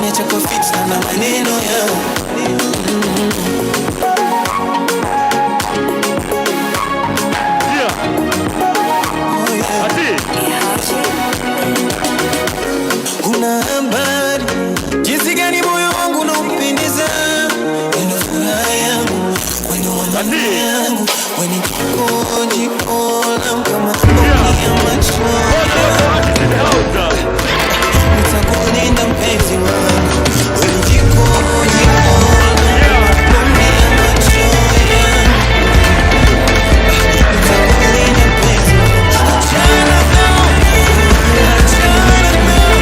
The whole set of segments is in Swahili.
Usikiniacha kwa fitna na maneno yao. Una habari jinsi gani moyo wangu unaupendeza, wendo furaha yangu, wendo amani yangu, weni jikoni kama mboni ya macho. Nitakulinda mpenzi wangu, weni jikoni kama mboni ya macho yangu. Nitakulinda mpenzi wangu, achana nao, achana nao.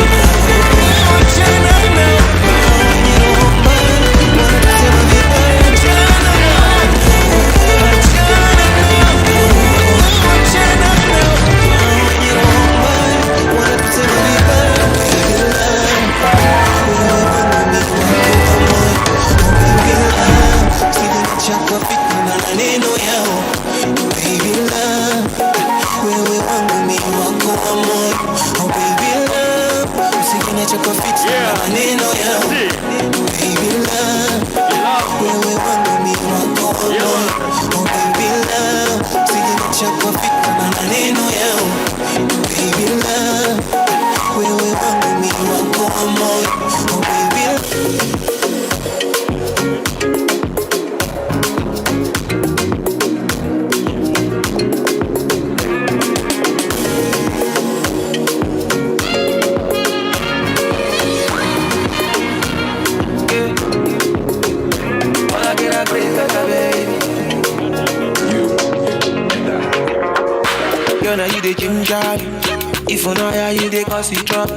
If you know how you dey cause it drop,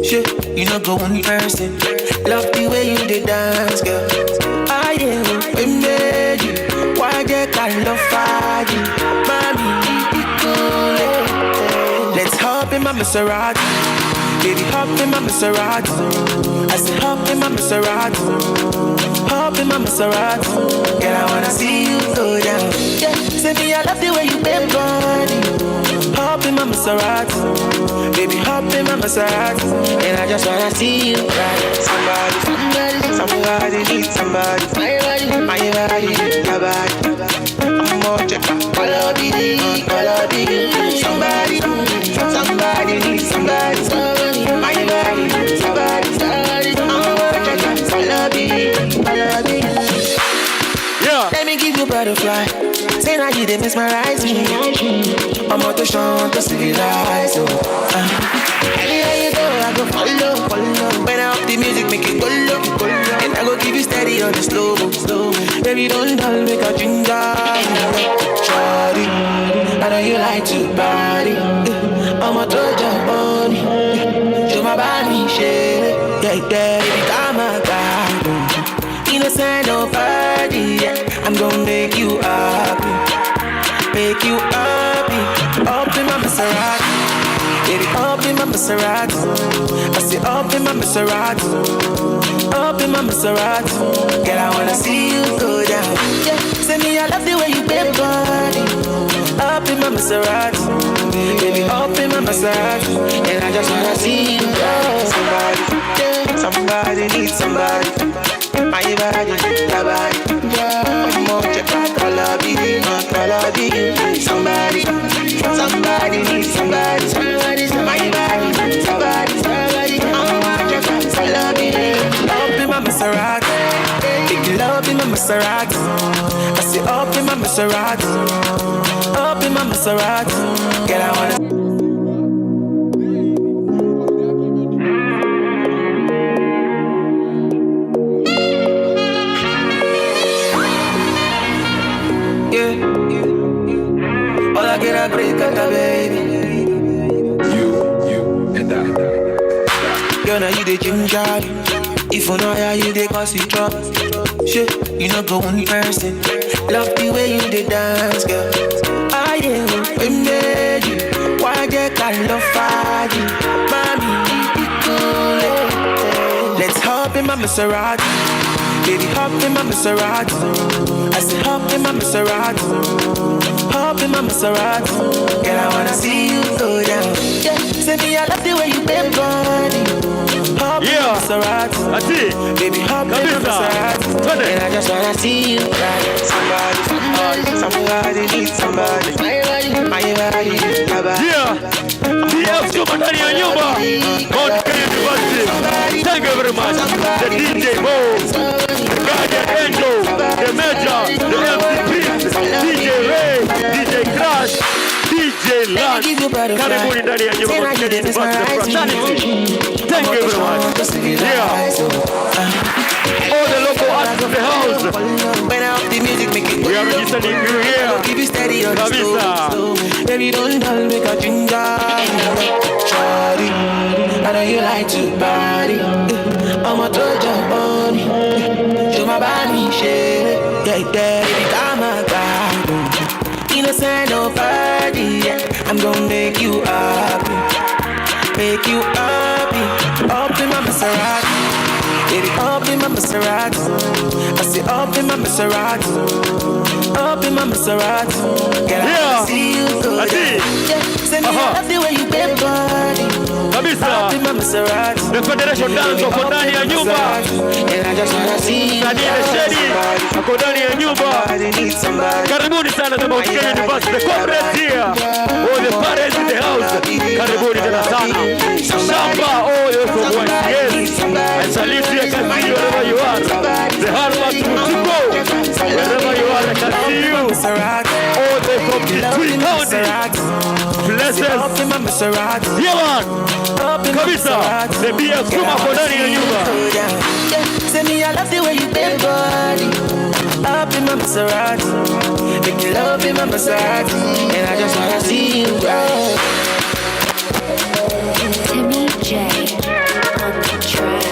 shit, you know go one person. Love the way you dey dance, girl. I am we made you. Why they can't love you, mommy? Let's hop in my Maserati, baby, hop in my Maserati. I said hop in my Maserati, hop in my Maserati. Girl, I wanna see you go down. Yeah, say me I love the way you bend body. Hop in my Maserati, baby, hop in my Maserati, and I just wanna see you ride. Somebody needs somebody. My body, your body. I'm more checker. Follow the somebody needs somebody. My body, your body. I'm more checker. Follow the let me give you butterfly. Say now you dey mesmerize me. I'm out to show to civilize. Anywhere you go, I go follow. When I up the music, make it go low. And I go give you steady on the slow. Baby, don't dull, make a ginger. Shawty, I know you like to party. I'm out to jump on it. Show my body, shit. Yeah, baby, come on, God. Innocent, nobody. I'm gonna make you happy. Make you happy. Up in my Maserati, baby, up in my Maserati. I say up in my Maserati, up in my Maserati. Girl, I wanna see you go down. Yeah, say me I love the way you bend body. Up in my Maserati, baby, up in my Maserati, and I just wanna see you go. Somebody needs somebody. My body, your body. I'm more checker. Follow the somebody needs somebody. My body, somebody. I'm more checker. Follow the up in my Maserati. Big love in my Maserati. I say up in my Maserati. Up in my Maserati. Girl, I wanna. Baby, you and that. Girl, now you the ginger. If you know how you dey cause it drop, shit, you know go one person. Love the way you dey dance, girl. I am we made you. Why they can't love you, mommy? Let's hop in my Maserati, baby, hop in my Maserati. I said hop in my Maserati. Hop in my Maserati. Girl, I wanna see you go down. Yeah, say me I love the way you bend body. Hop in my Maserati. Baby, hop in my Maserati. And I just wanna see you ride. Somebody needs somebody. My body needs somebody. Yeah. DF Super ndani ya nyumba. God University. Thank you very much. The DJ Mo, the Guardian Angel, the Major, the MVP, DJ Ray, DJ Crash, DJ Lance. Karibuni ndani ya nyumba. God University. Thank you very much. Yeah. All the local artists of the house. When I up the music, make it. We are registering you here. Give you steady on the slow. Baby, don't dull, make a ginger. Shawty, I know you like to party. I'm a Trojan bunny. Show my body, shit. Yeah, baby, come on, God. Innocent, no party. Yeah. I'm gonna make you happy. Make you happy. Up in my Maserati. Baby, up in my Maserati. I say up in my Maserati. Up in my Maserati. Can I see you go? Yeah, send me love the way you bend body. Up in my Maserati. The Federation Dance of ndani ya nyumba. And I just wanna see you. Daniel Shedi ako ndani ya nyumba. Karibuni sana the Mount Kenya University. The corporate here. All the parents in the house. Karibuni tena sana. Shamba all the from West. Yes. I salute you. I can see you wherever you are. The Harvard Mutiko. Wherever you are, I can see you. All the from the Twin County. Blessings. Here on. Kabisa. The BF Kuma for ndani ya nyumba. Say me I love the way you bend body. Up in my Maserati. Make you love in my Maserati. And I just wanna see you ride. Timmy J on the track.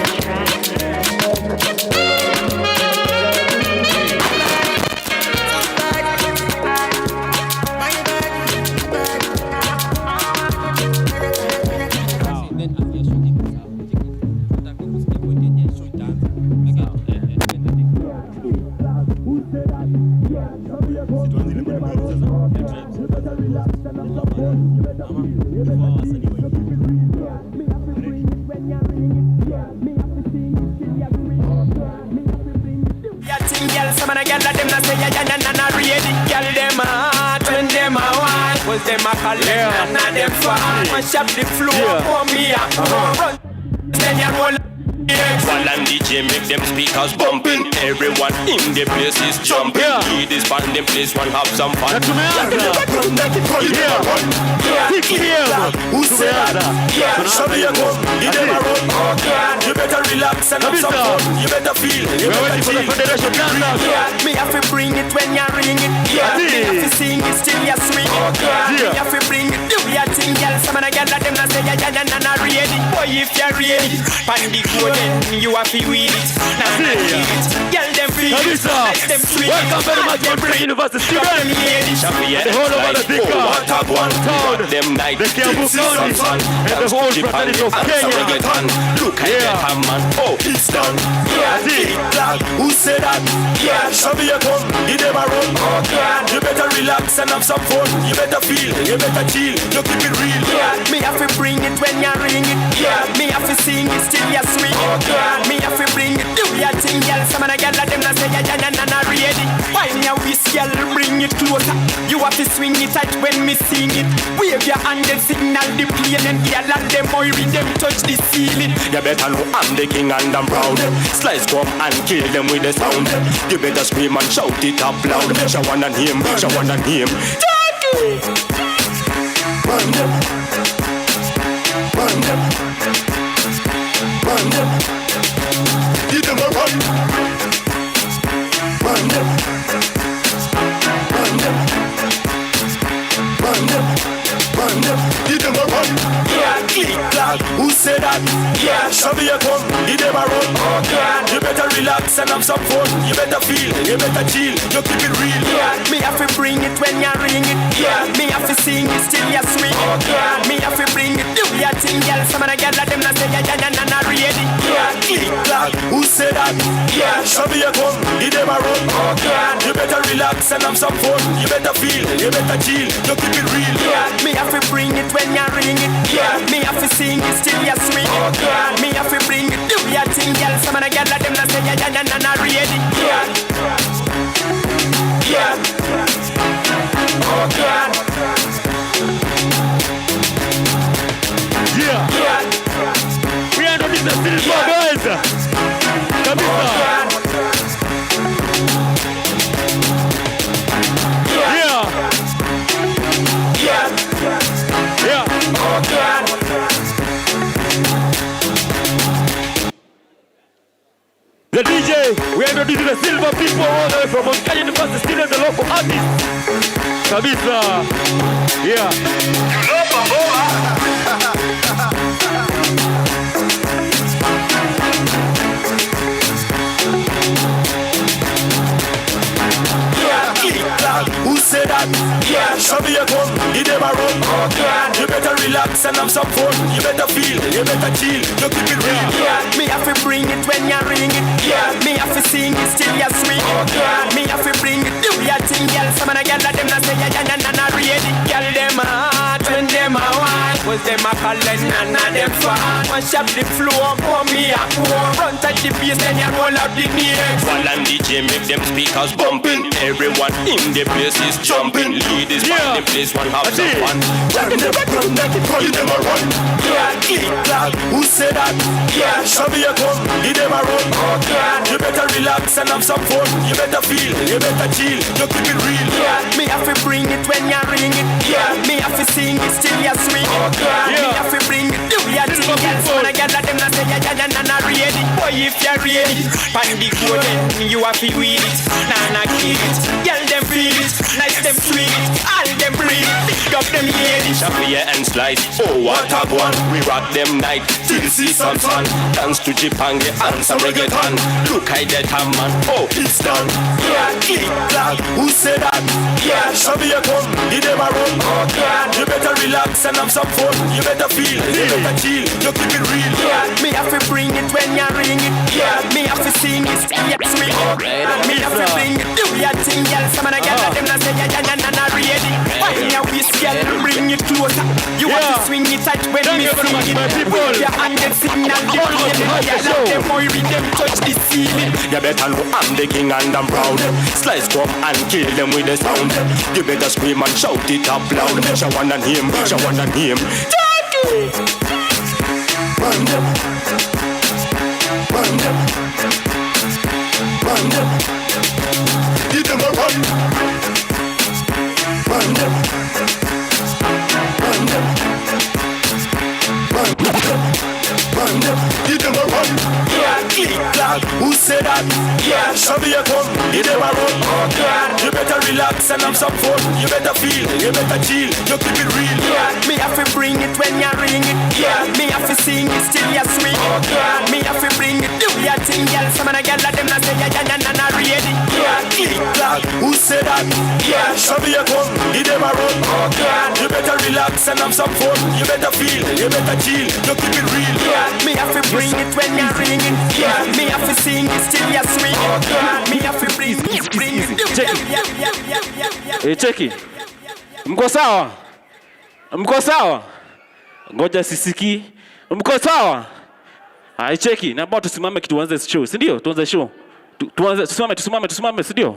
Them a collect and them far. Mash up the floor for me. Run. Then you roll. While and DJ make them speakers bumping. Everyone in the place is jumping. He this band them place one have some fun. Who said that? Yeah, show me your gun. You never run. You better relax and have some fun. You better feel. You better feel. Me have to bring it when you ring it. Yeah, me have to sing it still you swing it. Me have to bring it. Do your thing, girl. Some of the girls them not say yeah, ready. Boy, if you're ready, pandy golden, you have to weed it. Nah, girl, them feel it. Them sweet. Welcome very much to Mount University. The whole over the big town, them night, the Kiambu County, and the whole fraternity of Kenya. Look at that man, oh, it's done. Yeah, who said that? Yeah, show me your gun, you never run. You better relax and have some fun. You better feel, you better chill, you keep it real. Yeah, me have to bring it when you ring it. Yeah, me have to sing it still you swing it. Me have to bring it, do your thing, girl. Some of the girls them not say yeah, ready. Why me a whisk, girl, bring it closer. You have to swing it tight when me sing it. Wave your hand and signal the plane and girl and them boy with them touch the ceiling. You better know I'm the king and I'm proud. Slice come and kill them with the sound. You better scream and shout it up loud. Shawan and him, Shawan and him. Jackie! Burn them. Burn them. Burn them. Give them a run. Burn them. Burn them. Burn them. Burn them. Give them a run. Yeah, click clack. Who said that? Yeah, show me your gun. Give them a run. You better relax and have some fun. You better feel, you better chill. You keep it real. Yeah, me have to bring it when you ring it. Yeah, me have to sing it still you swing it. Me have to bring it. Do your thing, girl. Some of the girls them not say yeah, ready. Yeah, click clack. Who said that? Yeah, show me your gun. Give them a run. You better relax and have some fun. You better feel, you better chill. You keep it real. Yeah, me have to bring it when you ring it. Yeah, me have to sing it still you swing it. Me have to bring it. Do ready. Yeah. Oh God. Yeah. We are not in the silver, guys. Come on. Yeah. Oh God. The DJ, we are introducing the silver people all the way from Montana University, still in the local artists. Kabisa. Yeah. Who said that? Yeah, show me a gun, you never run. Oh God, you better relax and have some fun. You better feel, you better chill, you keep it real. Yeah, me have to bring it when you ring it. Yeah, me have to sing it still you swing it. Oh God, me have to bring it, do your thing, girl. Some of the girls them not say na ready. Girl them hot when them a wine, was them a calling and them fun. Mash up the floor, pour me a pour. Run touch the bass, then you roll out the knees. While and DJ make them speakers bumping. Everyone in the place is jumping. Ladies find the place, one have some fun. Run them a run. Yeah, eat that. Who said that? Yeah, show me a gun, you never run. Oh God, you better relax and have some fun. You better feel, you better chill, you keep it real. Yeah, me have to bring it when you ring it. Yeah, me have to sing it still you swing it. Oh God, me have to bring it, do your thing, girl. So when I get at them, I say na ready. Boy, if you're ready, pan the code, then you have to weed it. Nah, keep it. Girl, them feel it, nice them sweet it, all them breathe, pick up them ladies. Shafia and slice, oh what a one. We rock them night, till see some sun. Dance to Jipange and some reggaeton. Look I that man, oh it's done. Yeah, eat that, who said that? Yeah, Shafia come, you never run. Oh God, you better relax and have some fun. You better feel, you better chill, you keep it real. Yeah, me have to bring it when you ring it. Yeah, me have to sing it, still you swing it. Me have to bring it, do your thing, girl. Some of the girls them not say na ready. Find your waist, girl, bring it closer. You want to swing it tight when me sing it. With your hand get signal, you let them boy read them touch the ceiling. You better know I'm the king and I'm proud. Slice come and kill them with the sound. You better scream and shout it up loud. Shawan and him, Shawan and him. Run them, run them, run them. Give them a run. Run them. Run them. Run them. Run them. Give them a run. Yeah, click clack. Who said that? Yeah, show me a gun. You never run. Oh God, you better relax and have some fun. You better feel, you better chill, you keep it real. Yeah, me have to bring it when you ring it. Yeah, me have to sing it still you swing it. Oh God, me have to bring it, do your thing, girl. Some of the girls them not say na ready. Yeah, click clack. Who said that? Yeah, show me a gun. You never run. Oh God, you better relax and have some fun. You better feel, you better chill, you keep it real. Yeah, me have to bring it when you ring it. Yeah, me have to sing it still you swing it. Oh God, me have to bring it, do Hey, cheki. Mko sawa? Mko sawa? Ngoja sisiki. Mko sawa? Hai cheki, na bado tusimame tuanze show, si ndio? Tuanze show. Tuanze tusimame, si ndio?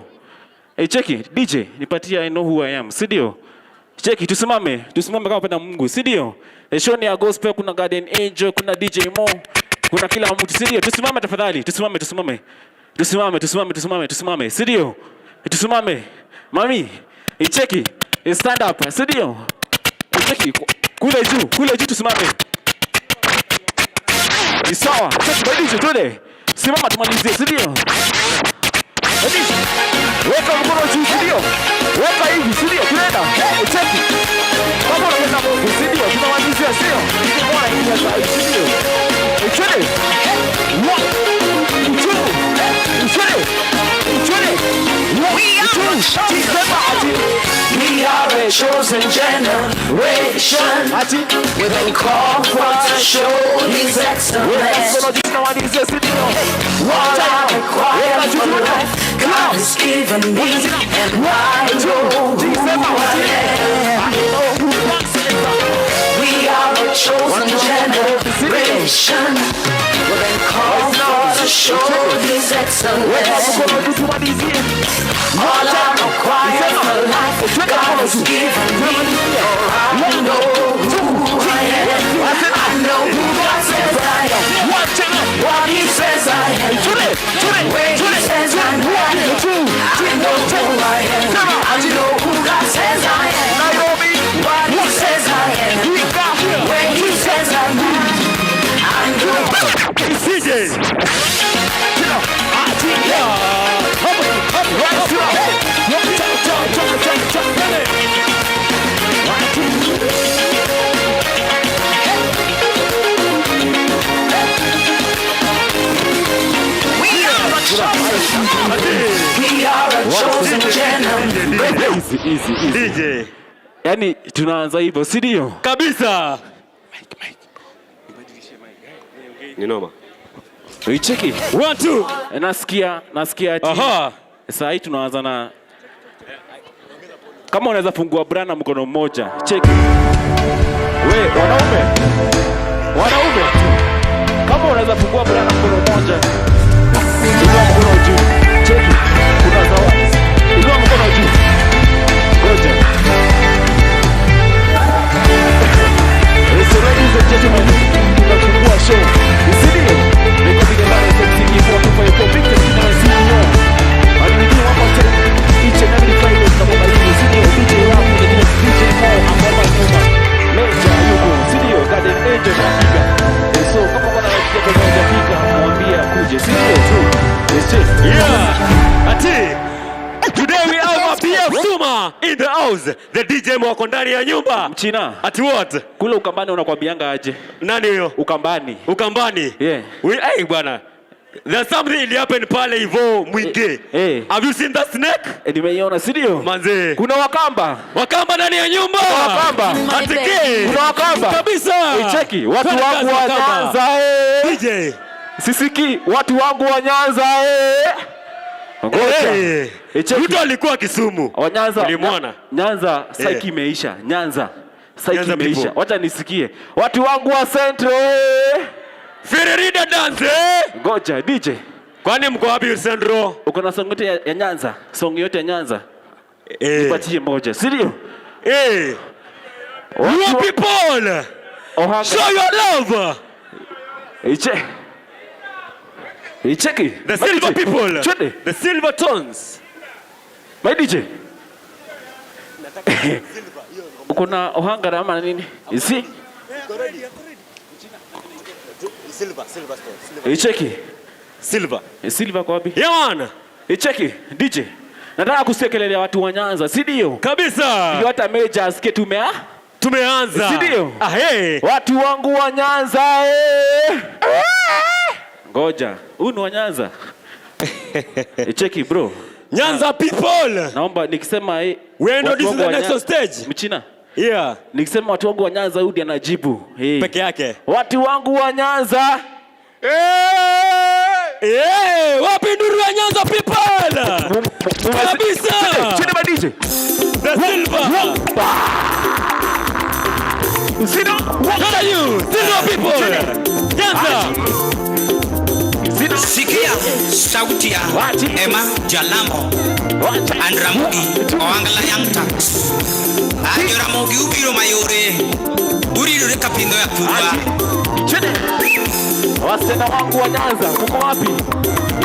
Hey cheki, DJ, nipatie I know who I am, si ndio? Cheki, tusimame kama penda Mungu, si ndio? Show ni ya gospel, kuna Guardian Angel, kuna DJ Mo, kuna kila mtu, si ndio? Tusimame tafadhali, tusimame. Si ndio? Tusimame. Mami, cheki, stand up, si ndio? Cheki, kule juu tusimame. Ni sawa, cheki badilisha tuende. Simama tumalizie, si ndio? Badilisha. Weka mkono juu, si ndio? Weka hivi, si ndio? Tunaenda. Cheki. Kama unaweza Mungu, si ndio? Tunamalizia, sio? Mbona hii hapa, si ndio? Twende. 1 2 twende. We are a chosen generation. We've been called for to show His excellence. What I require for life, God has given me, and I know who I am. We are a chosen generation. We've been called for to showed his excellence. All I require for life, God has given me. I know who I am. I know who God says I am. What He says I am. Where He says I'm right. I know who I am. I know who God says I am. What He says I am. Where He says I'm right. I know. CJ. Easy. DJ. Yani tunaanza hivyo, si ndio? Kabisa. Ni noma. Cheki. 1 2. Nasikia ati. Aha. Sasa hii tunaanza na kama unaweza fungua brana mkono mmoja. Cheki. Wewe wanaume. Kama unaweza fungua brana mkono mmoja. Inua mkono juu. Cheki. Kuna zawadi. Inua mkono juu. Ngoja. Ladies and gentlemen, tunafungua show. Isidio? Niko bidhaa za msingi kwa kufanya Victor na CEO. Aliniambia hapa each and every Friday kama hivi isidio DJ wangu ni DJ Mo ambao nyuma. Meja yuko isidio Garden Angel Afrika. So kama kuna rafiki yako anataka kumwambia kuje isidio tu. Yeah. Ati today we have a BF Suma in the house. The DJ mwako ndani ya nyumba. Mchina. Ati what? Kule Ukambani unakwambianga aje? Nani huyo? Ukambani. Yeah. Hey bwana. There's something that happened pale hivyo Mwingi. Hey. Have you seen that snake? Nimeiona, si ndio? Manze. Kuna Wakamba ndani ya nyumba. Atike. Kuna Wakamba. Kabisa. Cheki, watu wangu wa Nyanza DJ. Sisiki, watu wangu wa Nyanza Ngoja. Mtu alikuwa Kisumu. Ulimwona? Nyanza saiki imeisha. Nyanza saiki imeisha. Wacha nisikie. Watu wangu wa Central. Firirida dance. Ngoja DJ. Kwani mko wapi Central? Uko na song yote ya Nyanza? Song yote ya Nyanza? Nipatie moja. Sirio? You people. Show your love. Cheki. The silver people. Chede. The silver tones. My DJ. Uko na ohangara ama nini? Isi? Silver. Cheki. Silver kwa wapi? Yawana. Cheki. DJ. Nataka kusekelelea watu wa Nyanza, si ndio? Kabisa. Ndio hata Meja asikie tumeanza. Si ndio? Watu wangu wa Nyanza Ngoja. Huyu ni wa Nyanza. Cheki bro. Nyanza people. Naomba nikisema wewe ndio this is the next stage. Mchina. Yeah. Nikisema watu wangu wa Nyanza Udi anajibu. Peke yake. Watu wangu wa Nyanza. Wapi nduru ya Nyanza people? Kabisa. Chini ba DJ. The silver. Usino. What are you? Silver people. Nyanza. Sikia sauti ya Emma Jalamo Andramudi Oangala Yangta Ayora Mogi ubiro mayore Uriru rekapindo ya kuba Wasena wangu wa Nyanza mko wapi?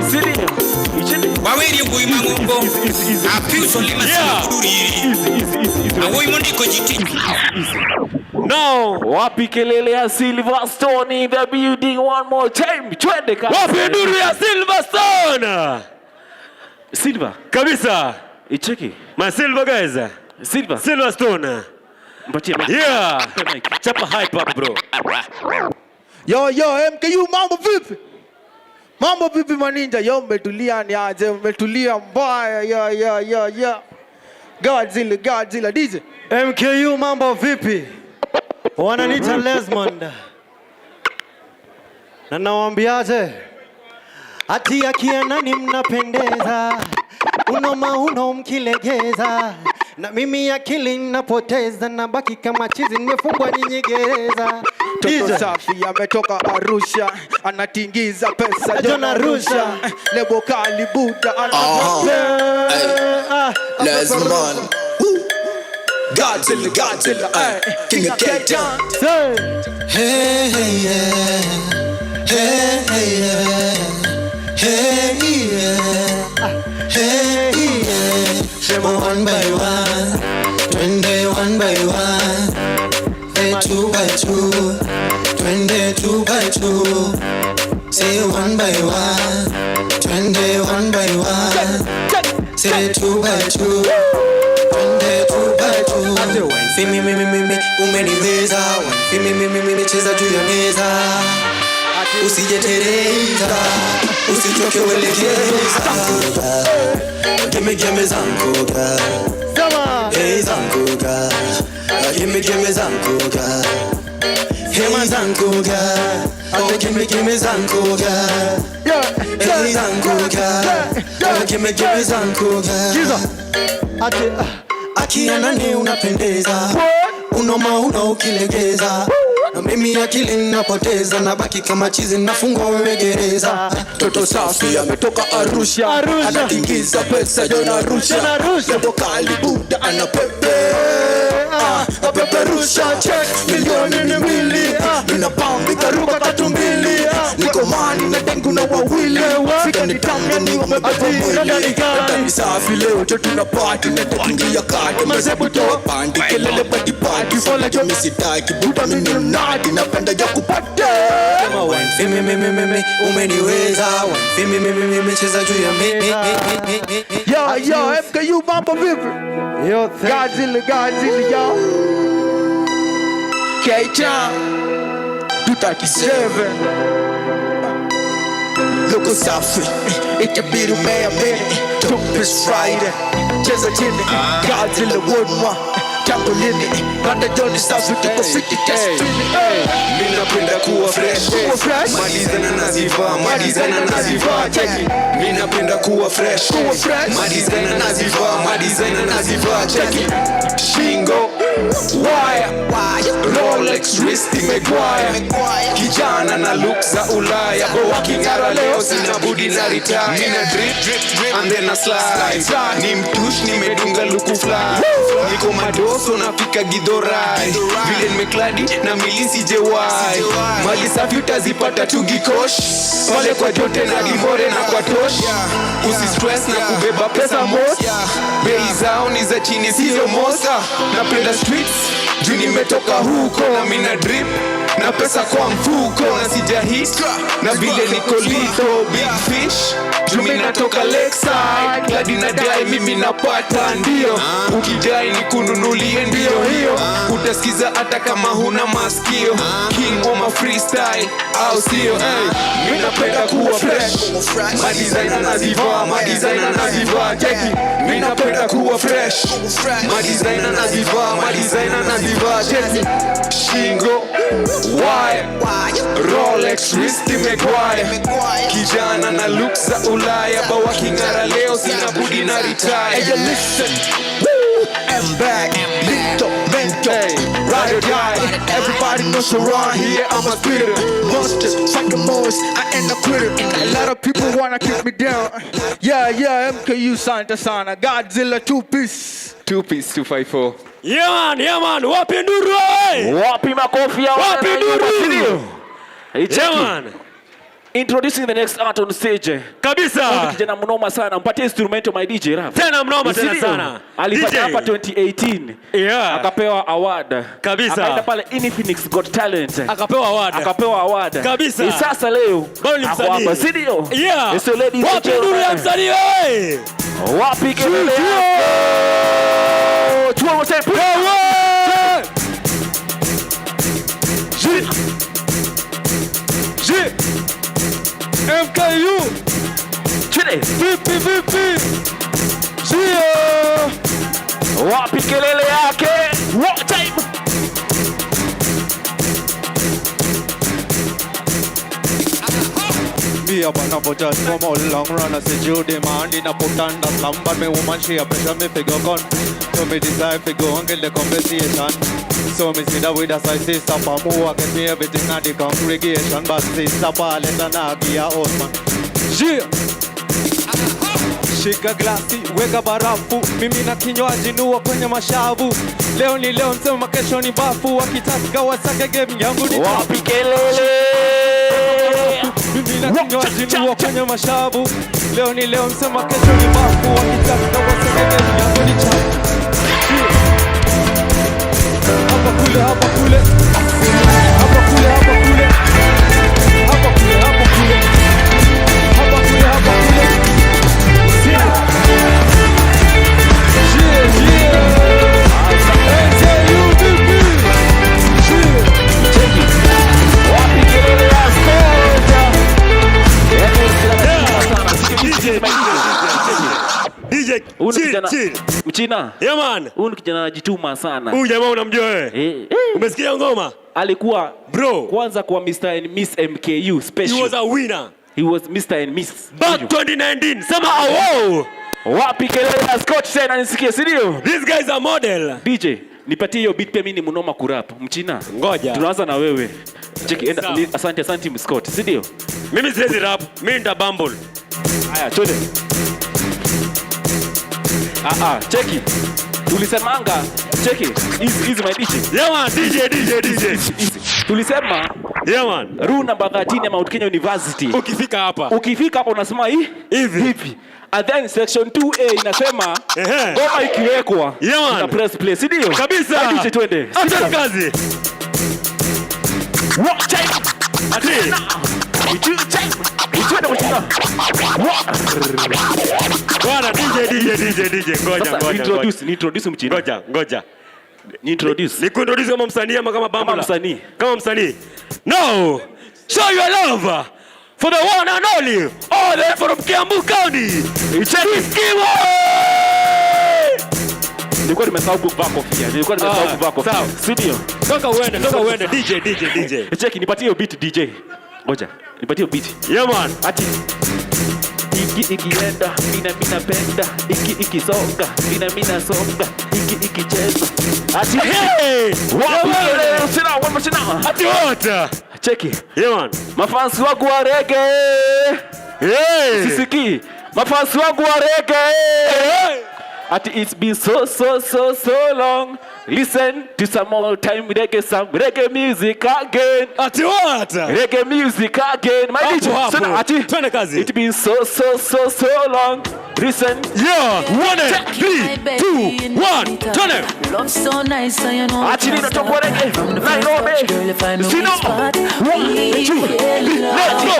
Isidio. Waweri ngui mangumbo Apiuso lima simuduriri Awoi mondiko jiti No, wapi kelele ya Silverstone in the building one more time. Twende kasi. Wapi nduru ya Silverstone? Silver. Kabisa. Icheki. My silver guys. Silverstone. Mpatie mic. Yeah. Chapa hype up bro. Yo MKU mambo vipi maninja? Yo mmetulia ni aje? Mmetulia mbaya. Yo. Godzilla DJ. MKU mambo vipi? Wananiita Lesmond. Na nawaambiaje? Ati akienda ni mnapendeza. Uno mkilegeza. Na mimi akili napoteza, nabaki kama chizi nimefungwa nyinyi gereza. Toto safi ametoka Arusha, anatingiza pesa John Arusha. Lebo kali Buddha Lesman Godzilla, King of K-Town. Hey, yeah. Hey, yeah. Hey, yeah. Hey, yeah. One by one, 21 by 1, hey, 2 by 2, 22 by 2. Say 1 by 1, 21 by 1. Say 2 by 2, 22 by 2. Fimi umeniweza, fimi cheza juu ya meza. Usijetereza, usichoke welekeza. Gimme zankuga, hey zankuga. Gimme zankuga, hey zankuga. Gimme zankuga, hey zankuga. Gimme zankuga. Akiana ni unapendeza, unoma ukilegeza. Na mimi akili napoteza, nabaki kama chizi nafungwa wewe gereza. Toto safi ametoka Arusha, anatingiza pesa John Arusha. Lebo kali Buddha anapepe, apeperusha check milioni ni mbili. Nina pambi karuka katumbili, niko mani na dengu na wawili. Fika ni tamya ni umebeba mwili. Ndani safi leo cho tunapati, netakingia kati. Mazebu toa pandi, kelele pati pati. Fola jo misitaki, Buddha minu nadi. Napenda ya kupate mimi umeniweza. Mimi cheza juu ya mimi. Yo, FKU mambo vipi? Yo, Godzilla, yo. K-Town 237. Look safi, itabidi umeamini. Tupis Friday, cheza chini. Godzilla Woodma, tangu lini? Kanda Johnny safi, tuko fiti test fini. Mimi napenda kuwa fresh, madizana naziva, cheki. Mimi napenda kuwa fresh, madizana naziva, cheki. Shingo, wire, Rolex wrist imegwaya. Kijana na look za Ulaya, wakingara leo sina budi na retire. Mina drip and then I slide. Ni mtush nimedunga luku fly. Niko madoso nafika Githurai, vile nimekladi na milisi jewai. Mali safi utazipata tugikosh, pale kwa jote na dimore na kwa tosh. Usi stress na kubeba pesa most, bei zao ni za chini siyo mosa. Napenda streets, juu nimetoka huko. Na mina drip, na pesa kwa mfuko. Na sija hit, na vile niko lito. Big fish, juu minatoka Lakeside. Gladi na dai mimi napata ndio. Ukidai ni kununulie ndio hiyo. Utasikiza hata kama huna maskio. King Oma freestyle, au sio? Mimi napenda kuwa fresh, madizana naziva, cheki. Mimi napenda kuwa fresh, madizana naziva, cheki. Shingo, wire, Rolex wrist imegwaya. Kijana na look za Ulaya, bawa kingara leo sina budi na retire. Hey, listen, I'm back, Lito, Mento, ride or die. Everybody knows around here I'm a spitter. Monster, psychomorphs, I ain't a quitter. A lot of people wanna keep me down. Yeah, MKU Santa Sana, Godzilla 2-piece 254. Yeah man, wapi nduru? Wapi makofi ya wapi nduru? Man. Introducing the next art on stage. Kabisa. Kijana mnoma sana. Mpatie instrumento my DJ Raf. Tena mnoma tena sana. Alipata hapa 2018. Yeah. Akapewa award. Kabisa. Akaenda pale Infinix Got Talent. Akapewa award. Kabisa. Sasa leo bali msanii. Hapa si ndio? Yeah. So ladies and gentlemen. Wapi nduru ya msanii wewe? Wapi kelele? Tuwa wote. MKU Chile. Vipi Sio wapi kelele yake? What time? she up and up, but just come out long run. I said you demand in a put under slam, but me woman she a pressure me figure gun. So me decide to go and get the conversation. So me see that with us I say stop and move, I get me everything at the congregation. But sister Paul let her not be a husband. Yeah. Shika glasi, weka barafu, mimi na kinywaji nuwa kwenye mashavu. Leo ni leo, msema kesho ni bafu, wakitaka wasake game yangu ni wapi kelele. Mimi na kinywaji nuwa kwenye mashavu. Leo ni leo, msema kesho ni bafu, wakitaka wasake game yangu ni chafu. Hapa kule, hapa kule. Hapa kule, hapa kule. Hapa kule, hapa kule. Hapa kule, hapa kule. DJ, chill. Mchina. Yeah man. Huyu kijana anajituma sana. Huyu jamaa unamjua wewe? Umesikia ngoma? Alikuwa bro kwanza kwa Mr. and Miss MKU special. He was a winner. He was Mr. and Miss. Back 2019. Sema wow. Wapi kelele ya Scott tena nisikie, si ndio? This guy is a model. DJ, nipatie hiyo beat pia mimi ni mnoma kurap. Mchina. Ngoja. Tunaanza na wewe. Cheki enda asante Scott, si ndio? Mimi siwezi rap, mimi nita bumble. Haya, twende. Cheki. Tulisemanga, cheki. Easy my DJ. Yeah man, DJ. Tulisema, yeah man. Rule number 13 ya Mount Kenya University. Ukifika hapa unasema hivi. And then section 2A inasema ngoma ikiwekwa na press play, si ndio? Kabisa. Hadi twende. Acha kazi. Watch time. Ati. Bwana DJ. Ngoja. Introduce Mchina. Ngoja. Introduce kama msanii ama kama bamba? Kama msanii. No. Show your love for the one and only, all the way from Kiambu County. It's Eskimo. Nilikuwa nimesahau kuvaa kofia. Si ndio? Toka uende DJ. Cheki nipatie hiyo beat DJ. Ngoja. Nipatie hiyo beat. Yeah man. Ati ikienda mina penda ikisonga mina songa ikicheza ati hey sina ati what cheki yeah man mafans wangu wa reggae sisiki mafans wangu wa reggae ati it's been so long. Listen to some more time reggae music again. Ati what? Reggae music again. My DJ. Ati. Twende kazi. It's been so long. Listen. Yeah. 1, 3, 2, 1. Twende. Love so nice, so you know. Ati nina chokwa reggae. Nairobi. Sino. 1, 2, 3. Let's go.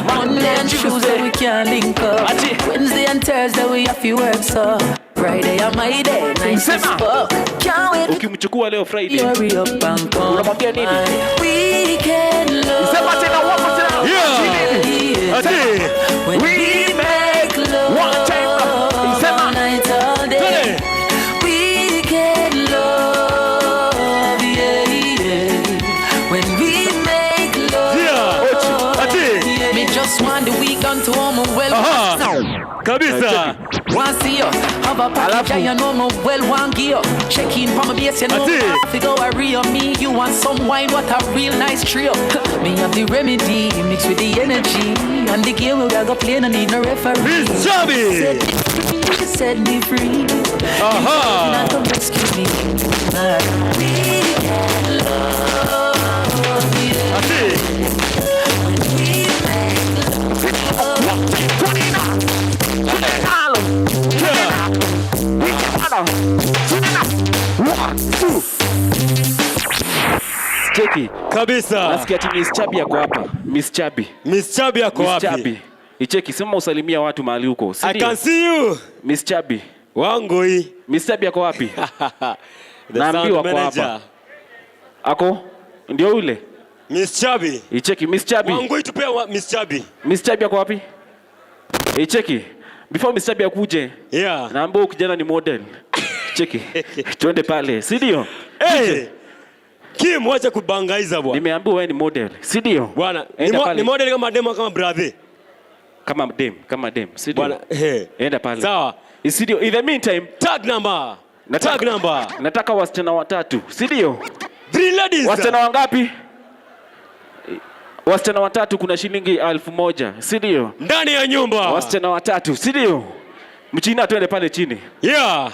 Monday and Tuesday we can't link up. Ati. Wednesday and Thursday we have to work so. Friday on my day, nice as fuck. Can't wait. Ukimchukua leo Friday. Hurry up and come. Unamwambia nini? Weekend love. Sema tena wapo tena. Yeah. Ati. We make love. One time. Sema. Night all day. Weekend love. Yeah. When we make love. Yeah. Ati. Me just want the weekend to home well. Kabisa. Want see you have a package, you know me well want gear. Check in from my base, you know I go a real me. You want some wine, what a real nice trip. Me have the remedy mixed with the energy, and the game we gotta go play, no need no referee. Miss Chubby set me free. Not come rescue me. We can love. Cheki. Kabisa. Nasikia ati Miss Chubby yako hapa. Miss Chubby yako wapi? Icheki, sema usalimia watu mahali huko. I can see you. Miss Chubby. Wangu hii. Miss Chubby yako wapi? Naambiwa kwa hapa. Ako? Ndio yule. Miss Chubby. Icheki, Miss Chubby. Wangu hii tupea Miss Chubby. Miss Chubby yako wapi? Icheki. Before Miss Chubby akuje. Yeah. Naambiwa kijana ni model. Cheki. Twende pale. Si ndio? Hey. Kim, wacha kubangaiza bwana. Nimeambiwa wewe ni model. Si ndio? Bwana, ni model kama demo kama brother. Kama dem. Sidio? Bwana, enda pale. Sawa. Sidio? In the meantime, Tag number. Nataka wasichana watatu. Sidio? 3 ladies. Wasichana wangapi? Wasichana watatu kuna shilingi 1000. Sidio? Ndani ya nyumba. Wasichana watatu. Sidio? Mchina twende pale chini. Yeah.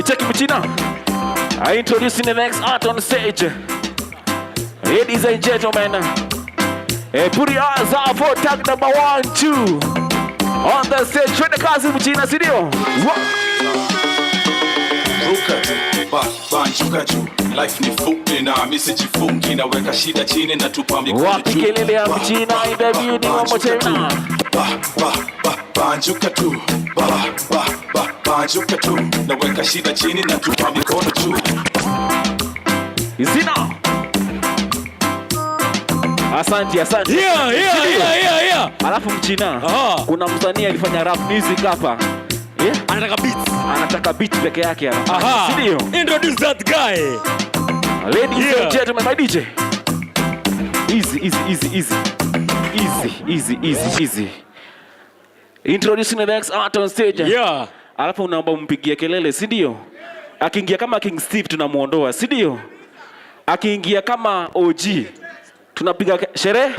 Check Mchina. I introducing the next art on stage. Ladies and gentlemen, put your hands up for tag number 1, 2. On the stage, twende kazi Mchina, sidio? Banjuka juu, life ni fupi na misijifungi, naweka shida chini na tupa mikono juu. Wapi kelele ya Mchina in the building one more time. Banjuka tu, banjuka tu, naweka shida chini na tupa mikono juu. Zina. Asante. Yeah. Alafu Mchina, kuna msanii alifanya rap music hapa. Anataka beat peke yake hapa. Sidio? Introduce that guy. Ladies and gentlemen, my DJ. Easy. Introducing the next art on stage. Yeah. Alafu unaomba umpigie kelele, sidio? Akiingia kama King Steve tunamuondoa, sidio? Akiingia kama OG tunapiga sherehe.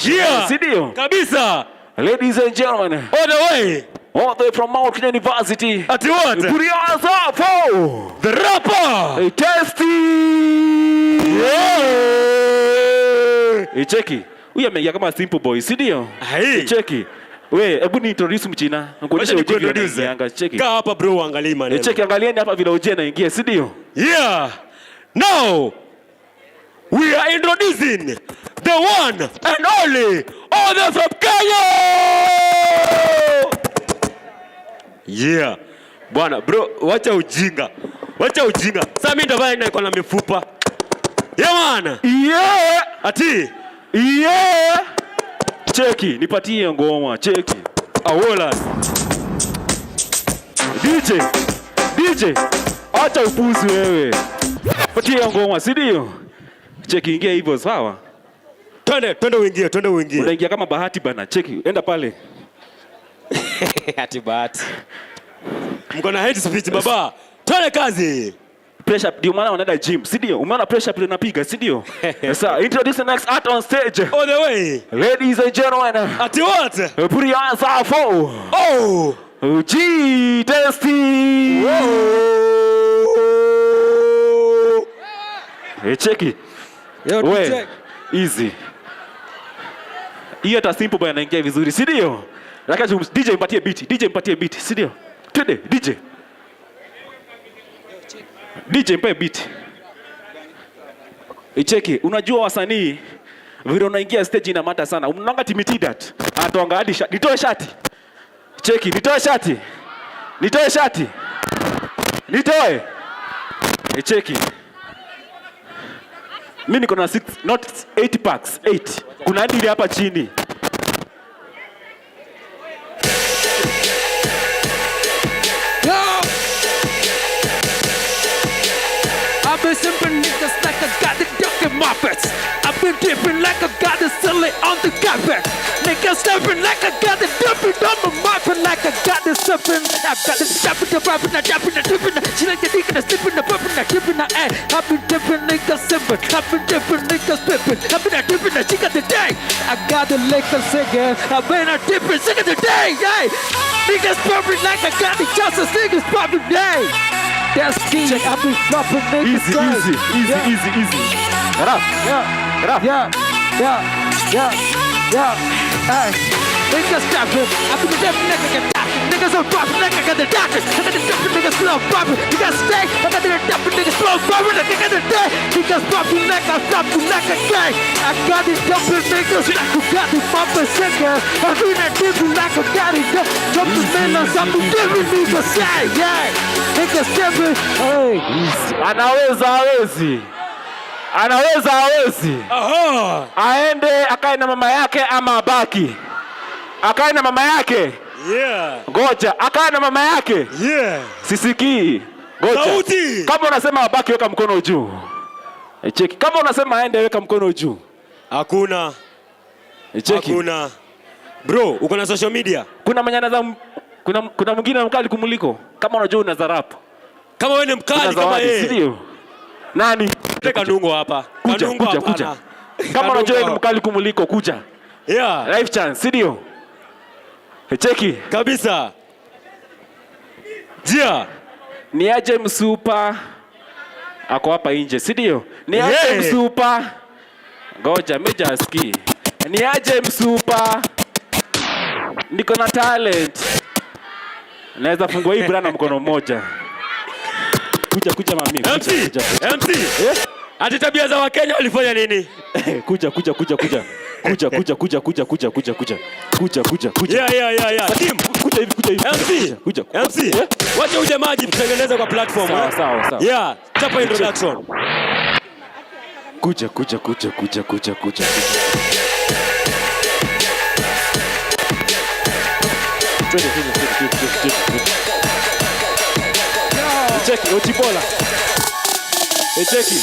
Yeah. Sidio? Kabisa. Ladies and gentlemen, all the way from Mount Kenya University. At what? Put your hands up for the rapper. Tasty. Yeah. Cheki. Huyu ameingia kama Simple Boy, sidio? Cheki. We, hebu ni introduce Mchina. Ngoja ni introduce. Cheki. Kaa hapa bro, angalia maneno. Cheki, angalieni hapa vile OG anaingia, sidio? Yeah. Now we are introducing the one and only Other from Kenya. Yeah. Bwana bro, wacha ujinga. Sasa mimi ndavaya niko na mifupa. Yeah man. Yeah. Ati. Yeah. Cheki, nipatie ngoma, cheki. Awola. DJ. Acha upuzi wewe. Patie ngoma, sidio? Cheki, ingia hivyo, sawa? Twende uingie. Unaingia kama Bahati bana. Cheki, enda pale. Ati Bahati. Mko na hate speech baba. Twende kazi. Pressure ndio maana wanaenda gym, sidio? Umeona pressure pile napiga, sidio? Sasa introduce the next art on stage. All the way. Ladies and gentlemen. Ati what? Put your hands up for. Oh. OG Tasty. Cheki. We, easy. Hiyo ta Simple Boy anaingia vizuri, sidio? Lakini DJ mpatie beat, sidio? Twende DJ mpe beat. Cheki, unajua wasanii vile unaingia stage ina mata sana. Unaanga Timitidat. Atoanga hadi shati. Nitoe shati. Cheki, nitoe shati. Cheki. Mimi niko na 6 not 8 packs, 8. Kuna hadi ile hapa chini. I've been simping niggas like I got the duck in my face. I've been dipping like I got the silly on the carpet. Niggas stepping like I got the dipping on my mopping like I got the sipping. I got the stepping, the rapping, the dapping, the dipping. She like the digging, the slipping, the pumping, the dipping, the air. I've been dipping niggas sipping. I've been dipping niggas pipping. I've been a dipping, the chick of the day. I got the liquor singing. I've been a dipping, sick of the day. Yay! Niggas pumping like I got the justice. Niggas popping day. That's key. I've been flopping niggas. Easy. Yeah. Hey. Niggas stopping. I've been dipping niggas get tapping. Niggas are popping like I got the doctors. I got the dipping niggas slow popping. You got steak. I got the dipping niggas slow popping. I got the day. Niggas popping like I stopping like a gang. I got the dipping niggas like who got the popping singer. I've been a dipping like I got it. Jumping millions. I've been dipping niggas say. Yeah. Niggas dipping. Hey. Anaweza hawezi. Aende akae na mama yake ama abaki. Akae na mama yake. Yeah. Ngoja, akae na mama yake. Yeah. Sisikii. Sauti. Kama unasema abaki weka mkono juu. Cheki. Kama unasema aende weka mkono juu. Hakuna. Cheki. Hakuna. Bro, uko na social media? Kuna manyana za kuna mwingine mkali kumuliko. Kama unajua unaweza rap. Kama wewe ni mkali kama yeye. Ndio. Nani? Teka Nungo hapa. Kuja. Kama unajua ni mkali kumuliko kuja. Yeah. Life chance, ndio. Cheki. Kabisa. Jia. Ni aje Msupa. Ako hapa nje, si ndio? Ni aje Msupa. Ngoja meja ski. Ni aje Msupa. Niko na talent. Naweza fungua hii brana mkono mmoja. Kuja mami. MC. Ati tabia za Wakenya walifanya nini? Kuja. Yeah. Team, kuja hivi. MC. Wacha uje maji tutengeneze kwa platform. Sawa. Yeah, chapa introduction. Kuja. Cheki, Ochibola. Cheki.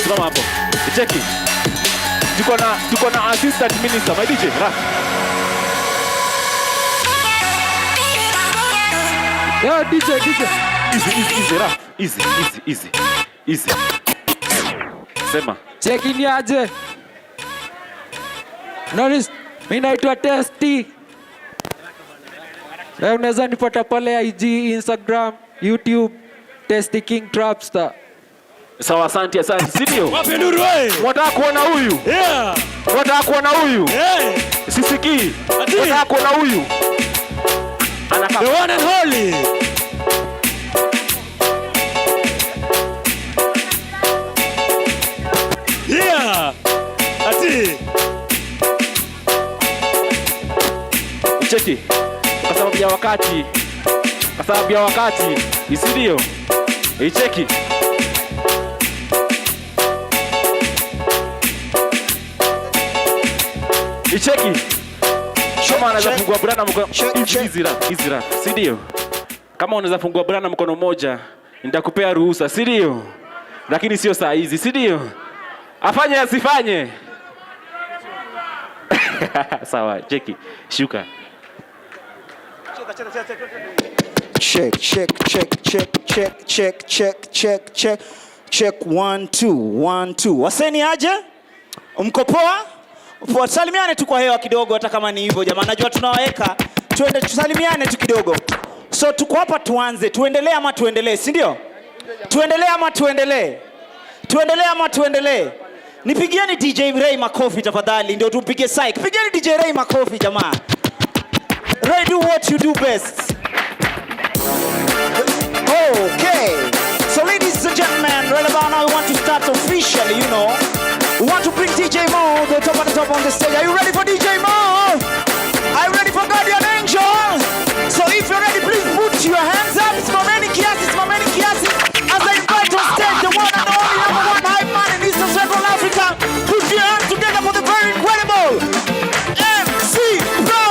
Simama hapo. Cheki. Tuko na assistant minister, my DJ. Yeah, DJ. Easy. Sema. Cheki ni aje. Notice, mimi naitwa Testy. Leo unaweza nipata pale IG, Instagram, YouTube, Testy King Trapstar. Sawa, asante. Sio? Wape nuru wewe. Wataka kuona huyu? Yeah. Wataka kuona huyu? Sisikii. Wataka kuona huyu? The one and holy. Yeah. Ati. Cheki. Kwa sababu ya wakati. Isidio. Cheki. Icheki. Kama unaweza fungua brana mkono easy rap. Si ndio? Kama unaweza fungua brana mkono moja, nitakupea ruhusa, si ndio? Lakini sio saa hizi, si ndio? Afanye asifanye. Sawa, cheki. Shuka. Check 1 2. Waseni aje? Mko poa? Salimiane tu kwa hewa kidogo, hata kama ni hivyo jamani. Najua tunaweka. Tuende tusalimiane tu kidogo. So tuko hapa tuanze. Tuendelee ama tuendelee, si ndio? Tuendelee. Nipigieni DJ Ray makofi tafadhali, ndio tumpige psych. Pigieni DJ Ray makofi jamaa. Ray, do what you do best. Okay. So ladies and gentlemen, right about now we want to start officially, you know. We want to bring DJ Mo, the top of the top on the stage. Are you ready for DJ Mo? Are you ready for Guardian Angel? So if you're ready, please put your hands up. It's Mameni Kiasi. As I invite on stage the one and only number one hype man in Eastern Central Africa. Put your hands together for the very incredible MC Bro!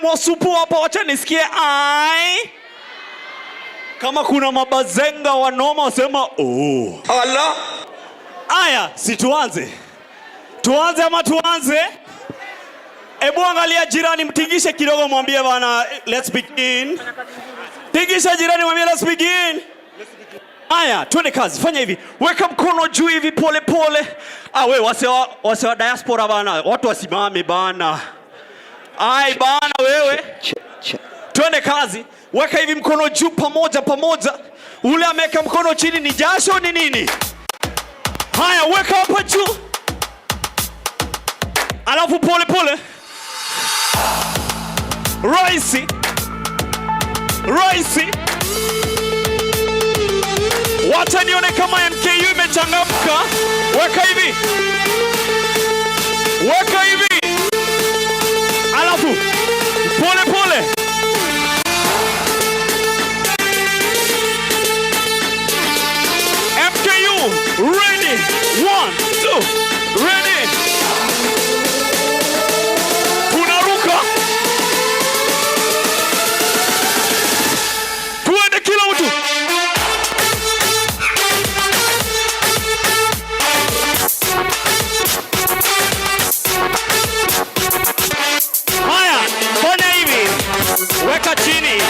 Wasupu hapa wacha nisikie ai. Kama kuna mabazenga wanoma wasema oh. Allah. Aya, si tuanze. Tuanze. Ebu angalia jirani, mtingishe kidogo, mwambie bana let's begin. Tingisha jirani, mwambie let's begin. Aya, tuende kazi. Fanya hivi. Weka mkono juu hivi pole. We wase wa diaspora bana. Watu wasimame bana. Ai bana wewe. Tuende kazi. Weka hivi mkono juu pamoja. Ule ameka mkono chini ni jasho ni nini? Haya, weka hapa juu. Alafu pole. Raisi. Wacha nione kama MKU imechangamka. Weka hivi. Alafu pole. MKU ready. 1, 2, ready. Tunaruka. Tuende kila mtu. Haya, fanya hivi. Weka chini.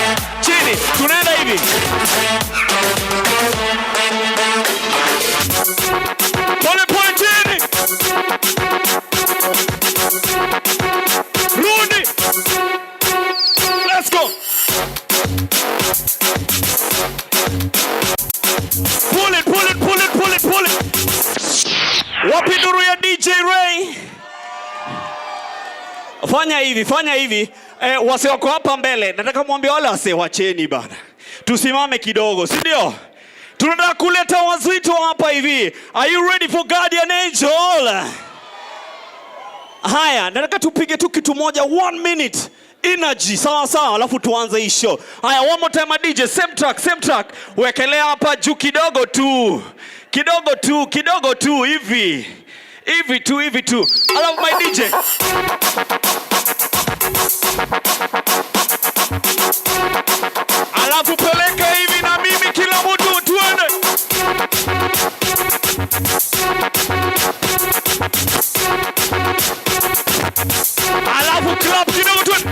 Tunaenda hivi. Pole chini. Rudi. Let's go. Pull it. Wapi nuru ya DJ Ray? Fanya hivi. Wase wako hapa mbele. Nataka muambie wale wase wacheni bana. Tusimame kidogo, si ndio? Tunataka kuleta wazito hapa hivi. Are you ready for Guardian Angel? Haya, nataka tupige tu kitu moja 1 minute. Energy, sawa, alafu tuanze hii show. Haya, one more time DJ, same track. Wekelea hapa juu kidogo tu. Hivi tu. Alafu my DJ. Alafu peleka hivi na mimi kila mtu tuende. Alafu clap kidogo tuende.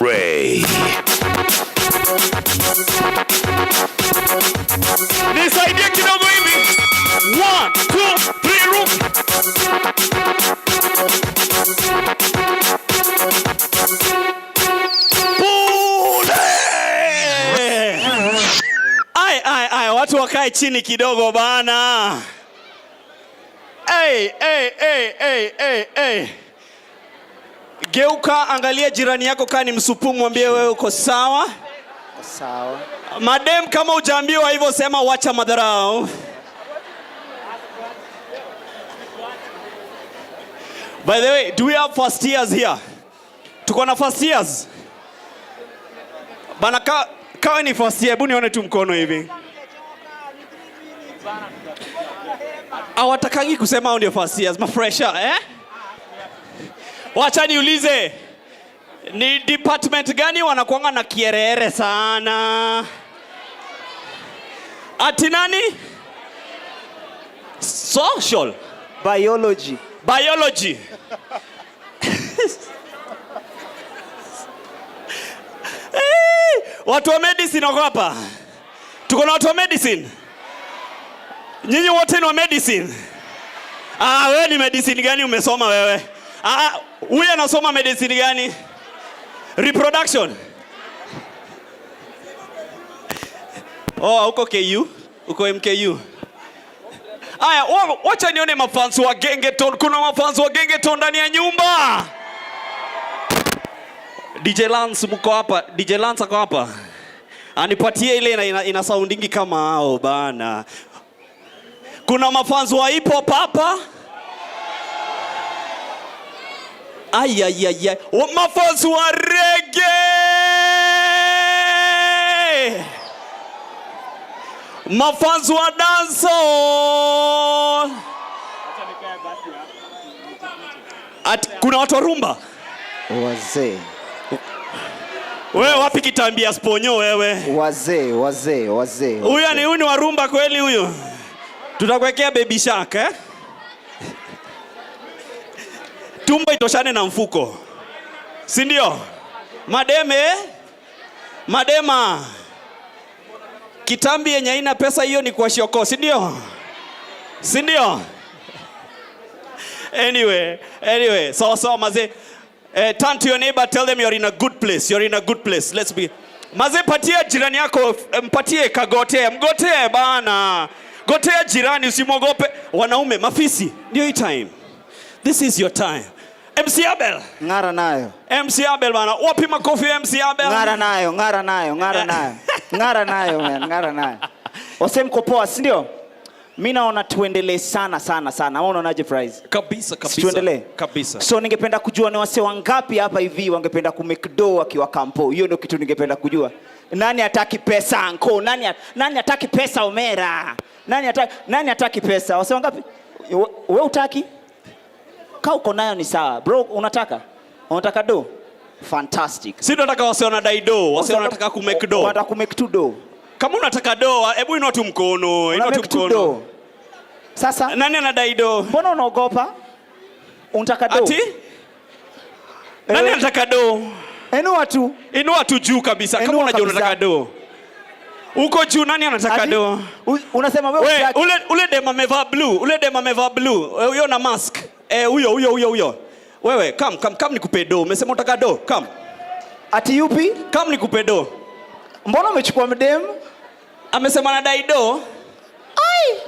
Ray. Nisaidie kidogo hivi. 1, 2, 3 room. Ai, watu wakae chini kidogo bana. Hey. Geuka, angalia jirani yako kani msupu, mwambie wewe uko sawa. Sawa. Madem, kama hujaambiwa hivyo sema wacha madharau. By the way, do we have first years here? Tuko na first years? Bana kawe ni first year, hebu nione tu mkono hivi. Hawatakangi kusema hao ndio first years, mafresher, eh? Wacha niulize. Ni department gani wanakuanga na kierere sana? Ati nani? Social. Biology. Watu wa medicine wako hapa. Tuko na watu wa medicine. Nyinyi wote ni wa medicine. Wewe ni medicine gani umesoma wewe? Huyu anasoma medicine gani? Reproduction. Uko KU? Uko MKU? Aya, wacha nione mafans wa Gengeton. Kuna mafans wa Gengeton ndani ya nyumba. DJ Lance mko hapa? DJ Lance ako hapa? Anipatie ile ina soundingi kama hao bana. Kuna mafans wa hip hop hapa? Ay. Mafans wa reggae. Mafans wa dancehall. Kuna watu wa rumba? Wazee. Wewe wapi kitambia sponyo wewe? Wazee. Huyu ni wa rumba kweli huyu? Tutakuwekea baby shark, eh? Tumbo itoshane na mfuko. Si ndio? Madema. Kitambi yenye haina pesa hiyo ni kwa shoko, si ndio? Anyway, sawa mazee. Turn to your neighbor, tell them you're in a good place. Let's be. Mazee, patia jirani yako, mpatie kagotea. Mgotee bana. Gotea jirani, usimwogope. Wanaume, mafisi, ndio hii time. This is your time. MC Abel. Ngara nayo. MC Abel bana. Wapi makofi ya MC Abel? Ngara nayo. Ngara nayo man, ngara nayo. Wase mko poa, si ndio? Mimi naona tuendelee sana. Ama unaonaje prize? Kabisa. Tuendelee. Kabisa. So ningependa kujua ni wase wangapi hapa hivi wangependa kumekdo akiwa kampo. Hiyo ndio kitu ningependa kujua. Nani hataki pesa anko? Nani hataki pesa Omera? Nani hataki pesa? Wase wangapi? Wewe utaki? Kaa uko nayo ni sawa. Bro, unataka? Unataka do? Fantastic. Si tunataka wase wanadai do, wase wanataka kumake do. Wanataka kumake tu do. Kama unataka do, hebu inua tu mkono, do. Sasa nani anadai do? Mbona unaogopa? Unataka do? Ati? Nani anataka do? Inua tu juu kabisa. Kama unajua unataka do. Uko juu, nani anataka do? Unasema wewe utaki. Ule dema amevaa blue. Huyo na mask. Huyo. Wewe, come nikupe do. Umesema unataka do. Come. Ati yupi? Come nikupe do. Mbona umechukua mdem? Amesema anadai do.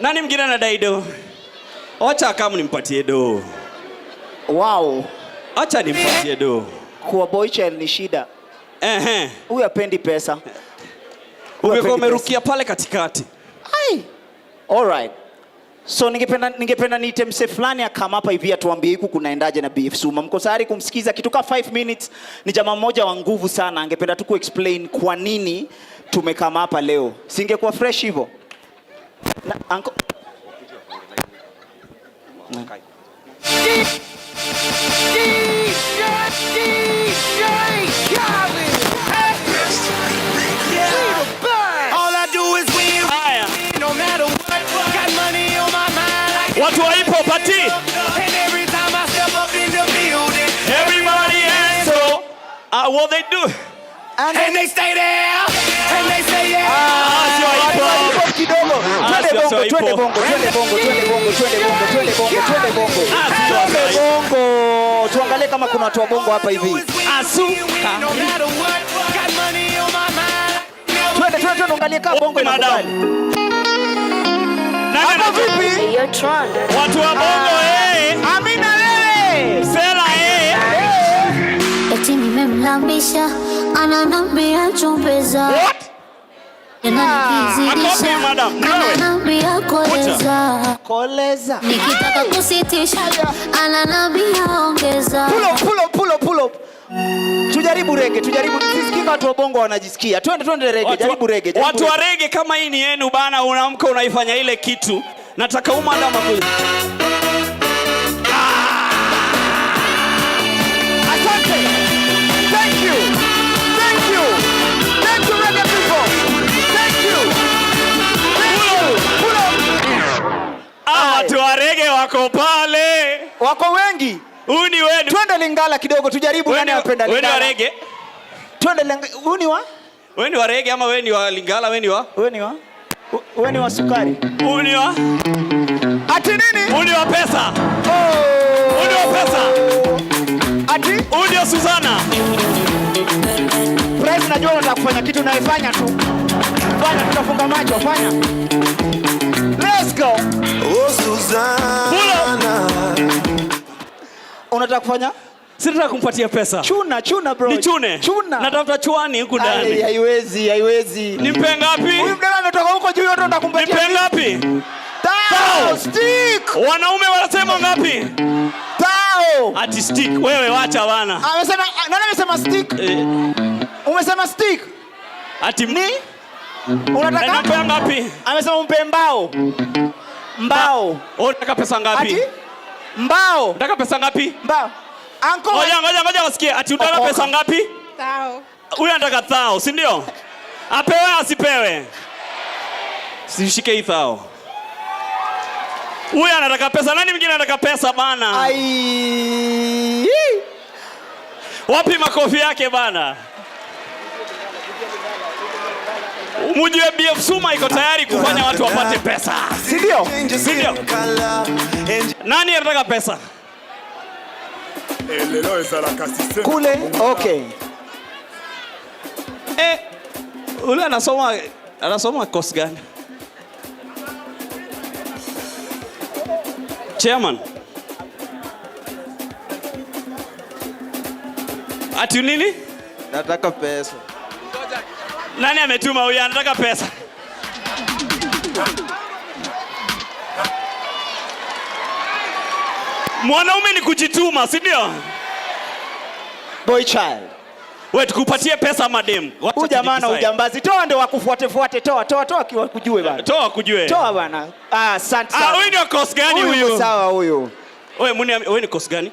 Nani mwingine anadai do? Acha kama nimpatie do. Wow. Acha nimpatie do. Kuwa boy child ni shida. Huyu hapendi pesa. Umekuwa umerukia pale katikati. Alright. So ningependa niite mse fulani akama hapa hivi atuambie huku kunaendaje na BF Suma. Mko tayari kumsikiza kitu kama 5 minutes? Ni jamaa mmoja wa nguvu sana. Angependa tu kuexplain kwa nini tumekama hapa leo. Singekuwa fresh hivyo. Anko Watu wa hip hop ati. Everybody answer. What they do? And they stay there. And they say yeah. Kidogo. Twende bongo. Tuangalie kama kuna watu wa bongo hapa hivi. Twende tuangalie kama bongo inakubali. Hapo vipi? Watu wa bongo Amina wewe. Sela Eti nimemlambisha ananambia chumbeza. What? Ananizidisha ananambia koleza. Nikitaka kusitisha ananambia ongeza. Pull up. Tujaribu rege. Sisikia watu wa bongo wanajisikia. Twende rege. Jaribu rege. Watu wa rege kama hii ni yenu bana, unaamka unaifanya ile kitu. Nataka madam kule. Asante. Thank you rege people. Thank you. Pull up. Watu wa rege wako pale. Wako wengi. Huyu ni wenu. Twende Lingala kidogo tujaribu nani anapenda Lingala. Wewe ni wa rege? Twende Lingala. Huyu ni wa? Wewe ni wa rege ama wewe ni wa Lingala? Wewe ni wa sukari. Huyu ni wa? Ati nini? Huyu ni wa pesa. Huyu ni wa pesa. Ati? Huyu ni wa Suzana. Price najua unataka kufanya kitu unaifanya tu. Fanya, tutafunga macho, fanya. Let's go. Suzana. Unataka kufanya? Sitaka kumpatia pesa. Chuna bro. Ni chune. Natafuta chuani huku ndani. Haiwezi. Nimpe ngapi? Huyu mdada ametoka huko juu yote unataka kumpatia. Nimpe ngapi? Tao. Stick. Wanaume wanasema ngapi? Tao. Ati stick. Wewe wacha bana. Nani amesema stick? Umesema stick? Ati ni? Unataka? Nimpe ngapi? Amesema umpe mbao. Unataka pesa ngapi? Ati? Mbao. Unataka pesa ngapi? Mbao. Anko. Ngoja wasikie. Ati unataka pesa ngapi? Tao. Huyu anataka thao, si ndio? Apewe asipewe? Sishike hii thao. Huyu anataka pesa. Nani mwingine anataka pesa bana? Wapi makofi yake bana? Mujue BF Suma iko tayari kufanya watu wapate pesa. Si ndio? Nani anataka pesa? Kule, okay. Ule anasoma course gani? Chairman. Ati nini? Nataka pesa. Nani ametuma huyu anataka pesa? Mwanaume ni kujituma, si ndio? Boy child. Wewe tukupatie pesa madem. Huyu jamaa na ujambazi. Toa ndio wakufuate. Toa kujue bana. Toa kujue. Toa bana. Asante sana. Huyu ndio course gani huyu? Huyu sawa huyu. Wewe ni course gani?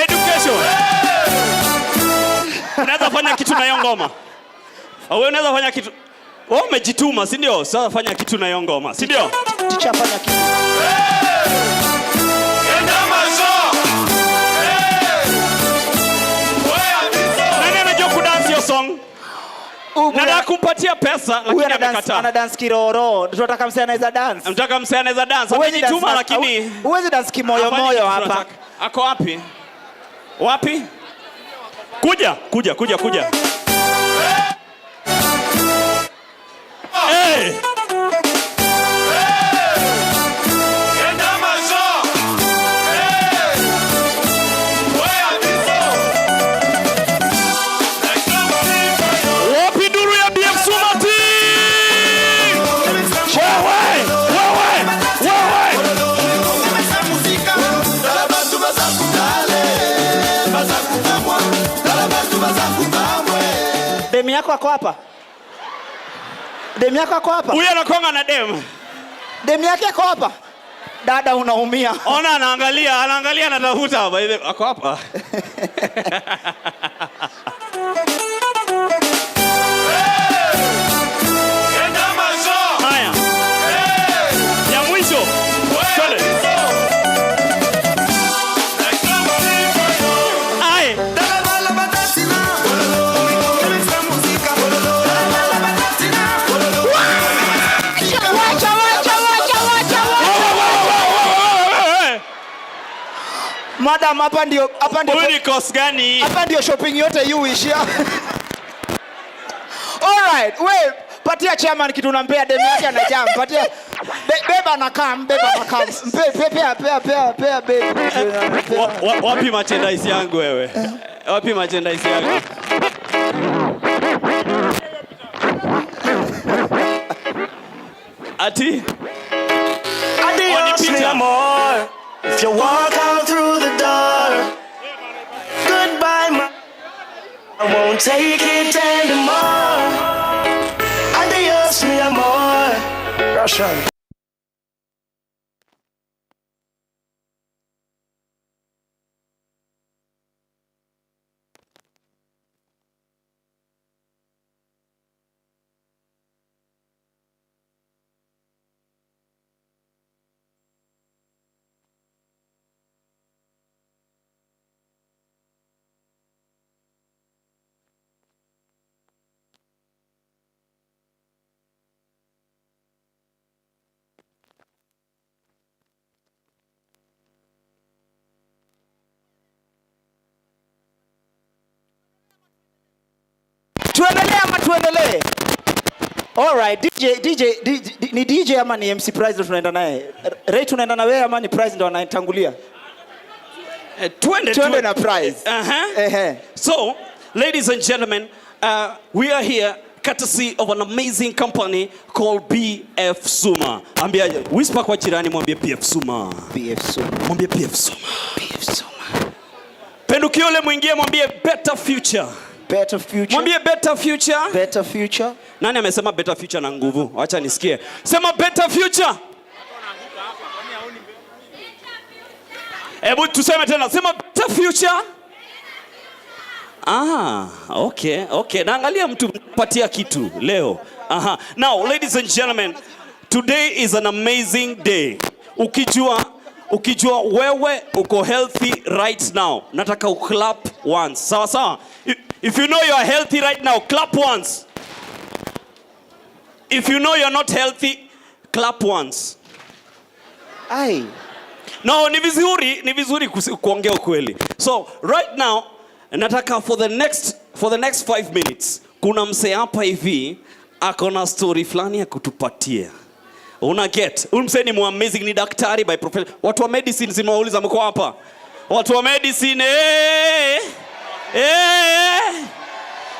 Education. Unaweza fanya kitu na hiyo ngoma. Wewe unaweza fanya kitu. Wewe umejituma, si ndio? Sasa fanya kitu na hiyo ngoma, si ndio? Ticha fanya kitu. Nani anajua kudance hiyo song? Nataka kumpatia pesa lakini amekataa. Ana dance kiroro. Tunataka msee anaweza dance. Nataka msee anaweza dance. Amejituma lakini huwezi dance kimoyo hapa. Ako wapi? Wapi? Kuja. Hey! Wapi duru ya BF Sumati? Demu yako ako hapa? Demu yako ako hapa? Huyu anakonga na demu. Demu yake ako hapa? Dada unaumia. Ona anaangalia anatafuta hapa. Ako hapa. Haya. Ya mwisho. Twende. Ai. Madam, hapa ndio Huyu ni course gani? Hapa ndio shopping yote you ishia. All right, wewe patia chairman kitu unampea demu yake anajam. Patia beba na kam. Pea baby. Wapi merchandise yangu wewe? Wapi merchandise yangu? Ati? Adios, mi amor. If you walk out through the door, goodbye, I won't take it anymore. Adios, mi amor. Russian. Tuendelee. All right, DJ ni DJ ama ni MC Prize ndo tunaenda naye? Ray tunaenda na wewe ama ni Prize ndo anatangulia? Twende na Prize. So, ladies and gentlemen, we are here courtesy of an amazing company called BF Suma. Ambia whisper kwa jirani mwambie BF Suma. BF Suma. Mwambie BF Suma. BF Suma. Pendukiole mwingie mwambie better future. Better future. Mwambie better future. Better future. Nani amesema better future na nguvu? Acha nisikie. Sema better future. Hebu tuseme tena. Sema better future. Okay. Naangalia mtu patia kitu leo. Now, ladies and gentlemen, today is an amazing day. Ukijua wewe uko healthy right now, nataka uclap once. Sawa. If you know you are healthy right now, clap once. If you know you are not healthy, clap once. Ai. No, ni vizuri kuongea ukweli. So, right now, nataka for the next 5 minutes, kuna msee hapa hivi akona story fulani ya kutupatia. Una get? Huyu msee ni amazing, ni daktari by profession. Watu wa medicine simauliza mko hapa. Watu wa medicine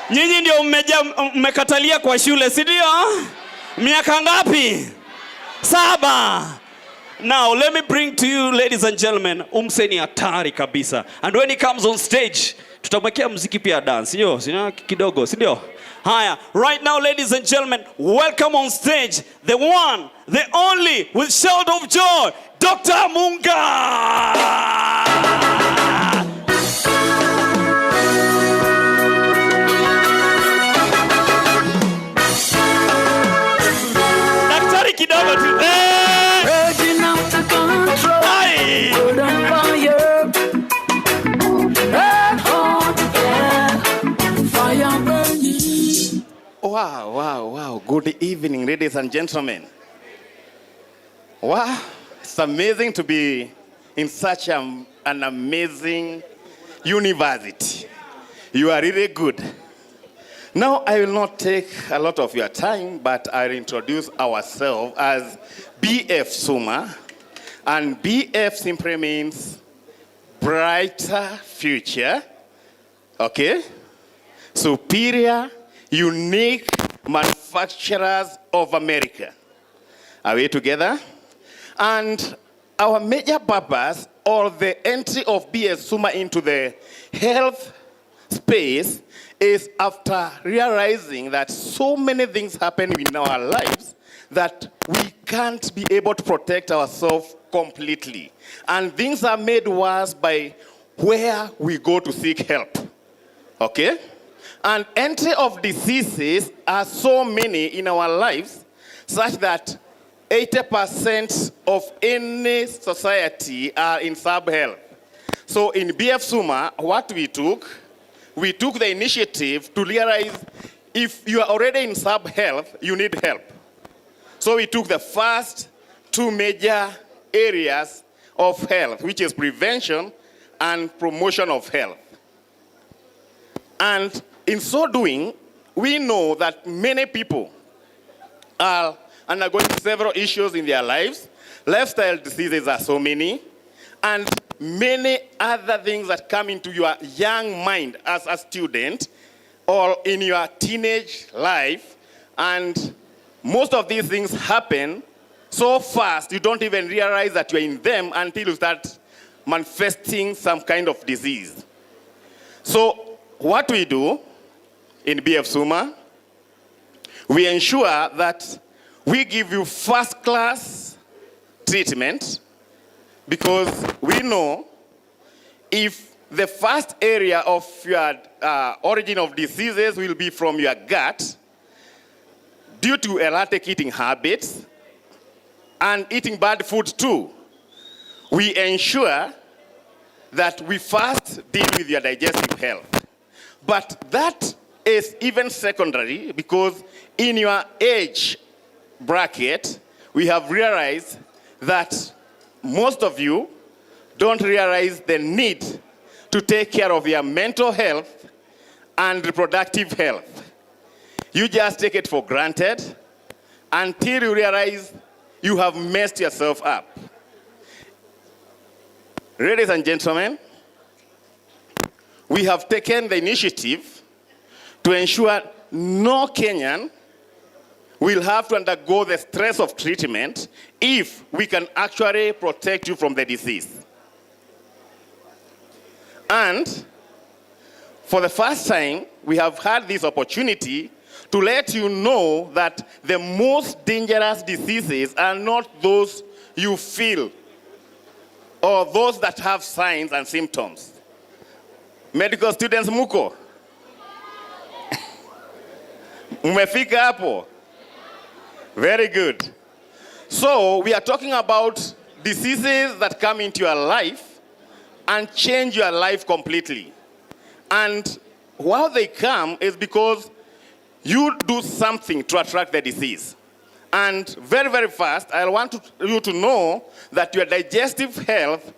Nyinyi ndio mmekatalia kwa shule, si ndio? Miaka ngapi? 7. Now let me bring to you, ladies and gentlemen, Umseni hatari kabisa. And when he comes on stage, tutamwekea muziki pia dance, sio? Sina kidogo, si ndio? Haya, right now, ladies and gentlemen, welcome on stage the one, the only, with shout of joy, Dr. Munga. Kidogo tu. Raging out of control. Good on fire. Red hot, yeah. Fire burning. Wow. Good evening, ladies and gentlemen. Wow, it's amazing to be in such an amazing university. You are really good. Now, I will not take a lot of your time, but I'll introduce ourselves as BF Suma. And BF simply means brighter future, okay? Superior, unique manufacturers of America. Are we together? And our major purpose, or the entry of BF Suma into the health space, is after realizing that so many things happen in our lives that we can't be able to protect ourselves completely. And things are made worse by where we go to seek help. Okay? And entry of diseases are so many in our lives such that 80% of any society are in sub-health. So in BF Suma, what we took the initiative to realize if you are already in sub-health, you need help. So we took the first 2 major areas of health, which is prevention and promotion of health. And in so doing, we know that many people are undergoing several issues in their lives. Lifestyle diseases are so many, and many other things that come into your young mind as a student or in your teenage life. And most of these things happen so fast, you don't even realize that you're in them until you start manifesting some kind of disease. So what we do in BF Suma, we ensure that we give you first-class treatment, because we know if the first area of your origin of diseases will be from your gut, due to erratic eating habits and eating bad food too, we ensure that we first deal with your digestive health. But that is even secondary, because in your age bracket, we have realized that most of you don't realize the need to take care of your mental health and reproductive health. You just take it for granted until you realize you have messed yourself up. Ladies and gentlemen, we have taken the initiative to ensure no Kenyan will have to undergo the stress of treatment if we can actually protect you from the disease. And for the first time, we have had this opportunity to let you know that the most dangerous diseases are not those you feel or those that have signs and symptoms. Medical students muko? Umefika hapo? Very good. So we are talking about diseases that come into your life and change your life completely. And how they come is because you do something to attract the disease. And very, very fast, I want you to know that your digestive health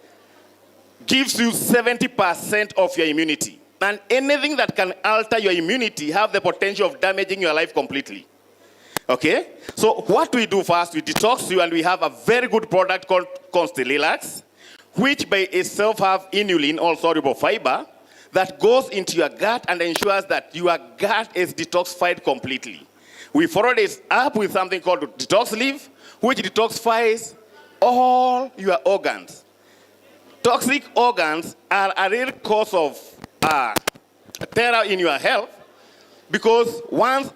gives you 70% of your immunity. And anything that can alter your immunity have the potential of damaging your life completely. Okay? So what we do first, we detox you, and we have a very good product called Constellilax, which by itself have inulin or soluble fiber that goes into your gut and ensures that your gut is detoxified completely. We followed it up with something called Detox Leaf, which detoxifies all your organs. Toxic organs are a real cause of terror in your health, because once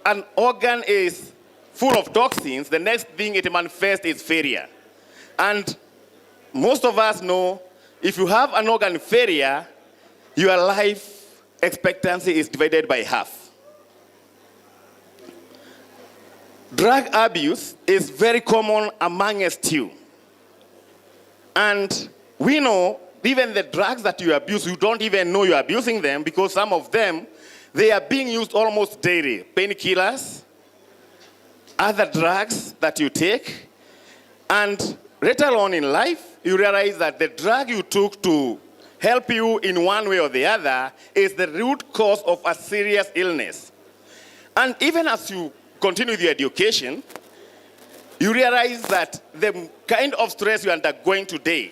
an organ is full of toxins, the next thing it manifests is failure. And most of us know if you have an organ failure, your life expectancy is divided by half. Drug abuse is very common amongst you. And we know even the drugs that you abuse, you don't even know you're abusing them, because some of them, they are being used almost daily. Painkillers, other drugs that you take, and later on in life, you realize that the drug you took to help you in one way or the other is the root cause of a serious illness. And even as you continue with your education, you realize that the kind of stress you're undergoing today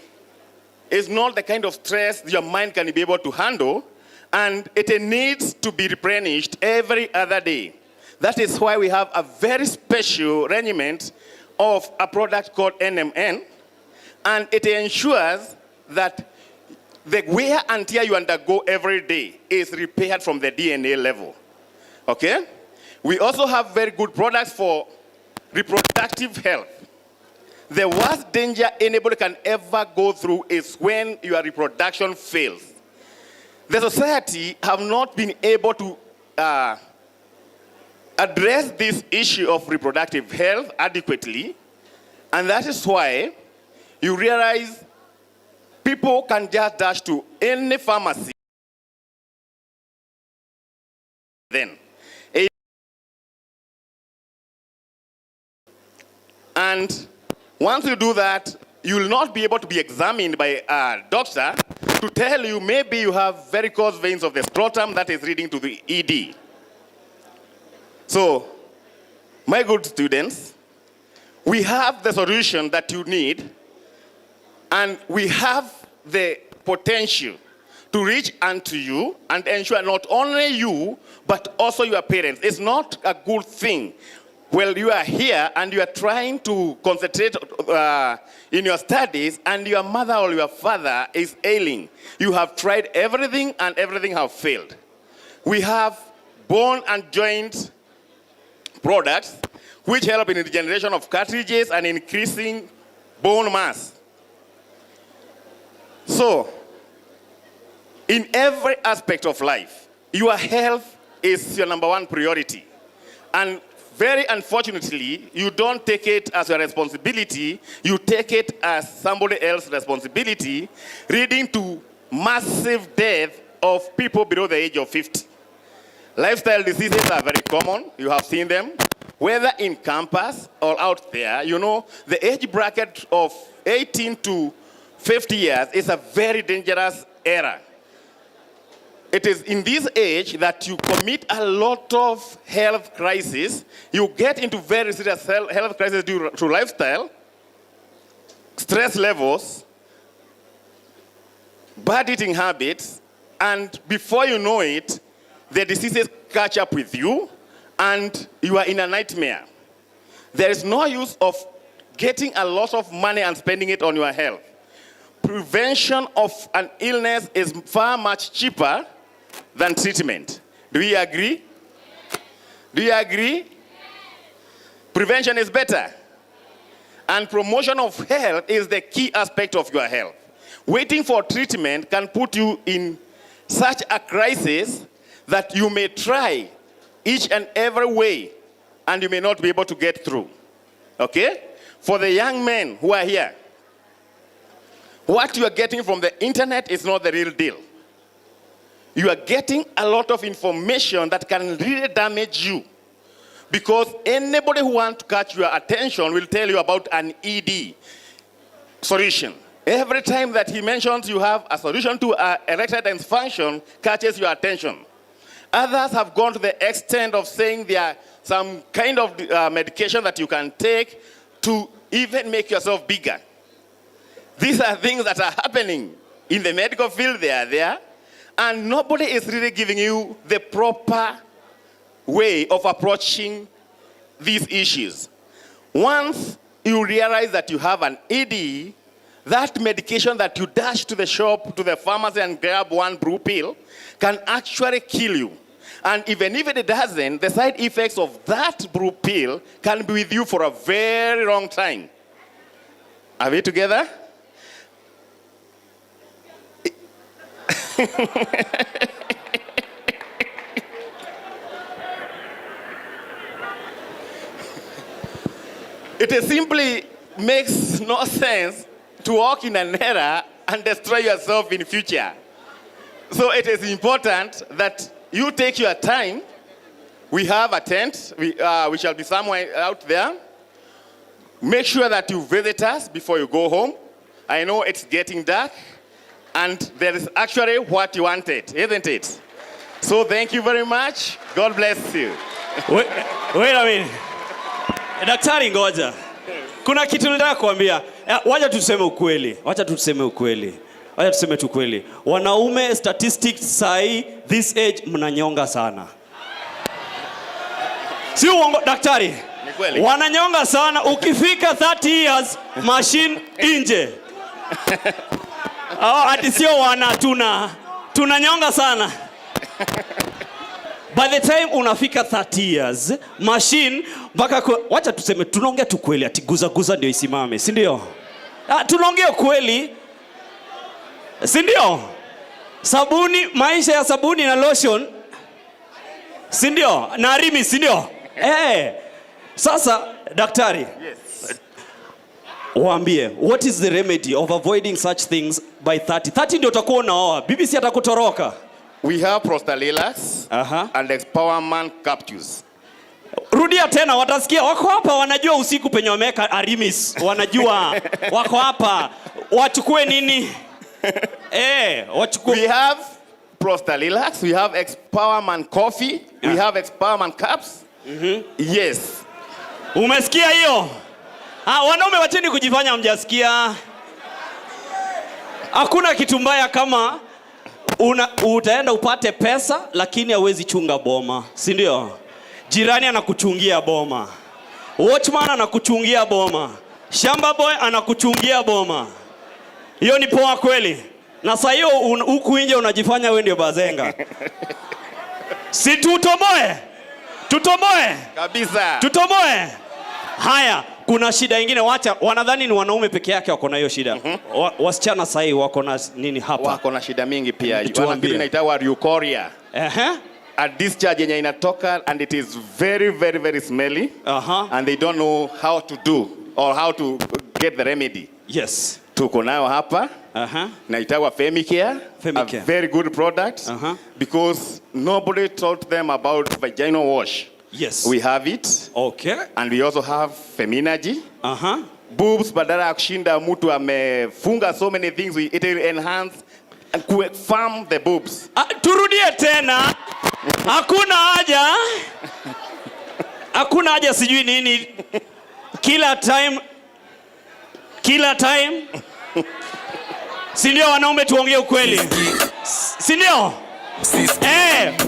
is not the kind of stress your mind can be able to handle, and it needs to be replenished every other day. That is why we have a very special regimen of a product called NMN, and it ensures that the wear and tear you undergo every day is repaired from the DNA level. Okay? We also have very good products for reproductive health. The worst danger anybody can ever go through is when your reproduction fails. The society have not been able to address this issue of reproductive health adequately, and that is why you realize people can just dash to any pharmacy then. And once you do that, you will not be able to be examined by a doctor to tell you maybe you have varicose veins of the scrotum that is leading to the ED. So, my good students, we have the solution that you need, and we have the potential to reach unto you and ensure not only you, but also your parents. It's not a good thing. Well, you are here and you are trying to concentrate in your studies, and your mother or your father is ailing. You have tried everything and everything have failed. We have bone and joint products which help in the generation of cartridges and increasing bone mass. So, in every aspect of life, your health is your number one priority. And very unfortunately, you don't take it as your responsibility, you take it as somebody else's responsibility, leading to massive death of people below the age of 50. Lifestyle diseases are very common, you have seen them. Whether in campus or out there, you know, the age bracket of 18 to 50 years is a very dangerous era. It is in this age that you commit a lot of health crises. You get into very serious health crises due to lifestyle, stress levels, bad eating habits, and before you know it, the diseases catch up with you, and you are in a nightmare. There is no use of getting a lot of money and spending it on your health. Prevention of an illness is far much cheaper than treatment. Do you agree? Do you agree? Prevention is better. And promotion of health is the key aspect of your health. Waiting for treatment can put you in such a crisis that you may try each and every way and you may not be able to get through. Okay? For the young men who are here, what you are getting from the internet is not the real deal. You are getting a lot of information that can really damage you, because anybody who wants to catch your attention will tell you about an ED solution. Every time that he mentions you have a solution to erectile dysfunction, catches your attention. Others have gone to the extent of saying there are some kind of medication that you can take to even make yourself bigger. These are things that are happening in the medical field. They are there. and nobody is really giving you the proper way of approaching these issues. Once you realize that you have an ED, that medication that you dash to the shop, to the pharmacy and grab one blue pill can actually kill you. And even if it doesn't, the side effects of that blue pill can be with you for a very long time. Are we together? It simply makes no sense to walk in an error and destroy yourself in future. So it is important that you take your time. We have a tent. We shall be somewhere out there. Make sure that you visit us before you go home. I know it's getting dark, and there is actually what you wanted, isn't it? So thank you very much. God bless you. Wait a minute. Daktari ngoja. Kuna kitu nataka kuambia. Wacha tuseme ukweli. Wacha tuseme tu kweli. Wanaume statistics sai this age mnanyonga sana. Si uongo daktari? Ni kweli. Wananyonga sana ukifika 30 years machine nje. Ati sio tunanyonga sana. By the time unafika 30 years, machine mpaka wacha tuseme tunaongea tu kweli ati guza ndio isimame, si ndio? Tunaongea kweli. Si ndio? Sabuni, maisha ya sabuni na lotion. Si ndio? Na rimi, si ndio? Sasa daktari. Yes. Waambie, what is the remedy of avoiding such things by 30? 30 ndio utakuwa unaoa. Bibi si atakutoroka. We have Prostalilax and Expowerman capsules. Rudia tena, watasikia wako hapa wanajua usiku penye wameka Arimis. Wanajua wako hapa. Wachukue nini? Wachukue. We have Prostalilax, we have Expowerman coffee, we have Expowerman caps. Yes. Umesikia hiyo? Wanaume wacheni kujifanya mjasikia. Hakuna kitu mbaya kama utaenda upate pesa lakini hauwezi chunga boma, si ndio? Jirani anakuchungia boma. Watchman anakuchungia boma. Shamba boy anakuchungia boma. Hiyo ni poa kweli. Na sasa hiyo huku nje unajifanya wewe ndio bazenga. Si tutoboe? Tutoboe? Kabisa. Tutoboe? Haya, kuna shida nyingine wanadhani ni wanaume peke yake wako na hiyo shida. Wasichana sasa hivi wako na nini hapa? Wako na shida mingi pia. Wanafikiri inaitwa urcoria. A discharge yenye inatoka and it is very very very smelly. And they don't know how to do or how to get the remedy. Yes. Tuko nayo hapa. Naitawa Femicare. A very good product. Because nobody taught them about vaginal wash. Yes. We have it. Okay. And we also have Feminagy. Boobs badala ya kushinda mtu amefunga so many things, it will enhance and firm the boobs. Turudie tena. Hakuna haja sijui nini. Kila time. Si ndio wanaume tuongee ukweli? Si ndio?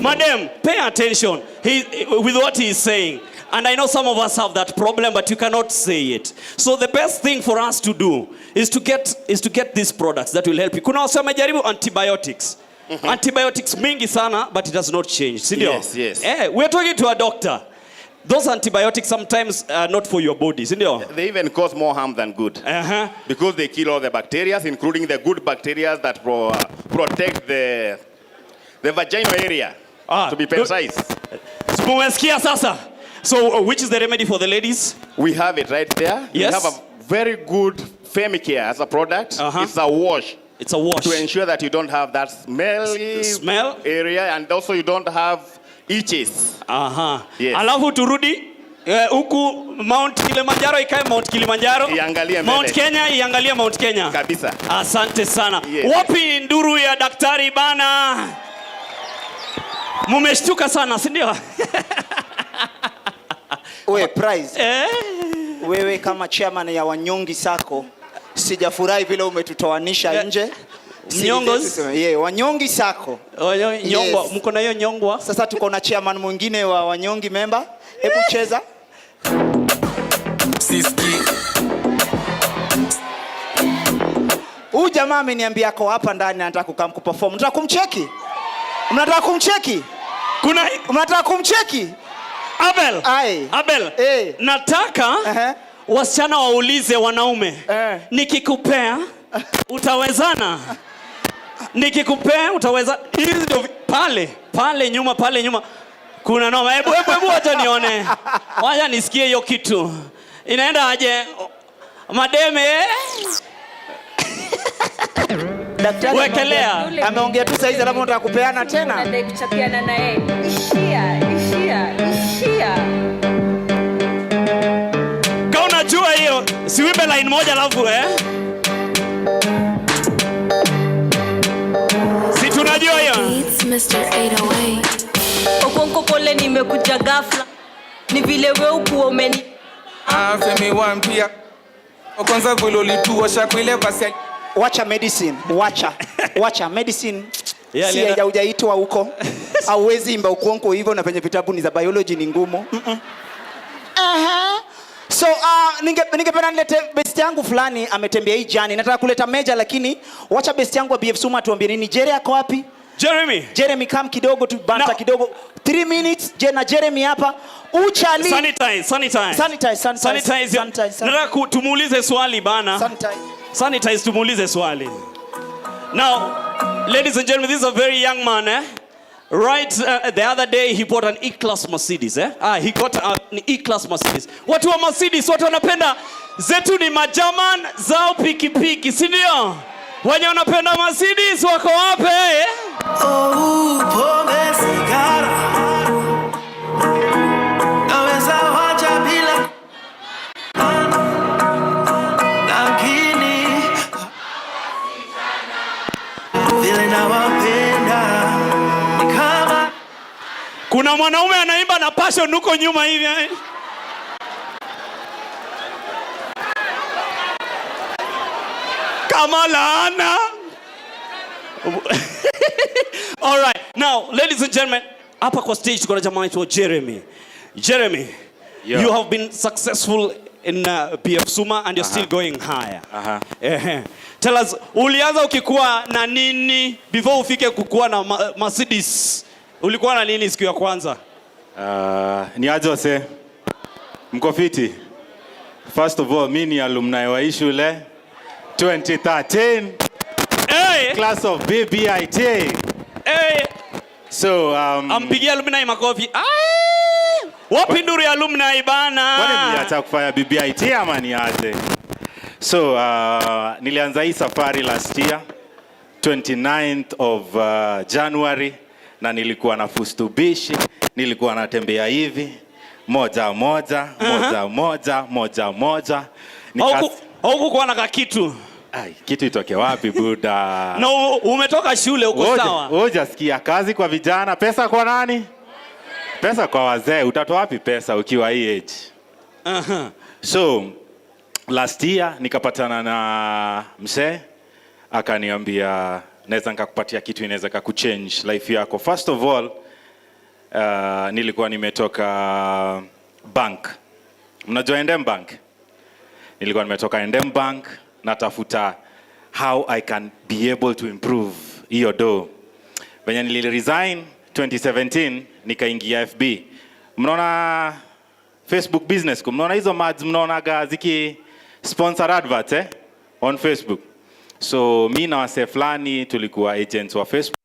Madam, pay attention with what he is saying. And I know some of us have that problem, but you cannot say it. So the best thing for us to do is to get these products that will help you. Kuna watu wamejaribu antibiotics. Antibiotics mingi sana, but it does not change. Si ndio? Yes. We're talking to a doctor. Those antibiotics sometimes are not for your body, si ndio? They even cause more harm than good. Because they kill all the bacteria, including the good bacteria that protect the vaginal area, to be precise. Umesikia sasa? So which is the remedy for the ladies? We have it right there. Yes. We have a very good Femicare as a product. It's a wash. It's a wash. To ensure that you don't have that smell area, and also you don't have itches. Yes. Alafu turudi huku Mount Kilimanjaro ikae Mount Kilimanjaro. Iangalie mbele. Mount Kenya iangalie Mount Kenya. Kabisa. Asante sana. Yes. Wapi nduru ya daktari bana? Mumeshtuka sana, si ndio? Prize. Wewe kama chairman ya Wanyongi Sako, sijafurahi vile umetutoanisha nje. Mnyongos? Yeah, Wanyongi Sako. Nyongwa, yes. Mko na hiyo nyongwa? Sasa tuko na chairman mwingine wa Wanyongi member. Hebu cheza. Siski. Huyu jamaa ameniambia ako hapa ndani anataka kukam kuperform. Mnataka kumcheki? Mnataka kumcheki? Mnataka kumcheki? Abel. Ai. Abel. Nataka wasichana waulize wanaume. Nikikupea utawezana? Nikikupea utaweza? Hizi ndio pale nyuma. Kuna noma. Hebu acha nione. Wacha nisikie hiyo kitu. Inaenda aje? Mademe. Daktari wekelea. Ameongea tu saizi alafu unataka kupeana tena. Nadai kuchapiana na yeye. Ishia. Kama unajua hiyo, si wimbe line moja alafu Si tunajua hiyo. It's Mr. 808. Okonko pole nimekuja ghafla. Ni vile wewe ukuwa umeni. Femi wampia. Kwanza vile ulitua shakwile basi. Wacha medicine. Wacha medicine. Si haujaitwa huko. Hauwezi imba ukonko hivyo na penye vitabu ni za biology ni ngumu. So ningependa nilete best yangu fulani ametembea hii jani. Nataka kuleta Meja lakini wacha best yangu wa BF Suma tuambie nini. Jerry ako wapi? Jeremy come kidogo tu banta kidogo. 3 minutes. Jeremy hapa. Uchali. Sanitize. Nataka tumuulize swali bana. Sanitize tumuulize swali. Now, ladies and gentlemen, this is a very young man, Right, the other day he bought an E-Class Mercedes, he got an E-Class Mercedes. Watu wa Mercedes, watu wanapenda zetu ni majaman zao pikipiki, si ndio? Wenye wanapenda Mercedes wako wapi? Pombe sigara. Naweza wacha bila. Lakini vile nawapenda. Kuna mwanaume anaimba na passion huko nyuma hivi. Kama laana. All right. Now, ladies and gentlemen, hapa kwa stage tuko na jamaa wetu Jeremy. Jeremy, you have been successful in BF Suma and you're still going higher. Tell us, ulianza ukikuwa na nini before ufike kukuwa na Mercedes? Ulikuwa na nini siku ya kwanza? Ni aje mko fiti? First of all, mimi ni alumni wa shule 2013. Class of BBIT. So ampigia alumni makofi. Wapi nduru ya alumni bana? Kwani mliacha kufanya BBIT ama ni aje? So nilianza hii safari last year 29th of January. Na nilikuwa na fustubishi, nilikuwa natembea hivi moja. Hauku kuwa na kitu. Kitu itoke wapi buda? No, umetoka shule uko sawa. Hujasikia kazi kwa vijana, pesa kwa nani? Pesa kwa wazee, utatoa wapi pesa ukiwa hii age? So last year nikapatana na mzee akaniambia naweza nikakupatia kitu inaweza kuchange life yako. First of all, nilikuwa nimetoka bank. Mnajua Endem Bank? Nilikuwa nimetoka Endem Bank natafuta how I can be able to improve hiyo do. Venye niliresign 2017 nikaingia FB. Mnaona Facebook business, mnaona hizo ads mnaona ziki sponsor adverts on Facebook. So mi na wase fulani tulikuwa agents wa Facebook.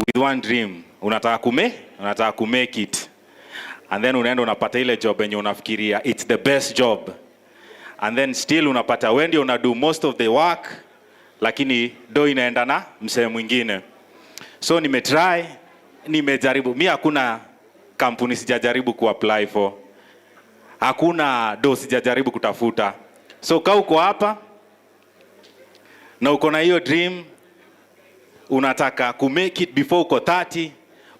With one dream, unataka kumake it. And then unaenda unapata ile job yenye unafikiria it's the best job. And then still unapata wewe ndio una do most of the work lakini do inaenda na msee mwingine. So nimejaribu. Mimi hakuna kampuni sijajaribu kuapply for. hakuna do sijajaribu kutafuta. So kama uko hapa na uko na hiyo dream, unataka ku make it before uko 30,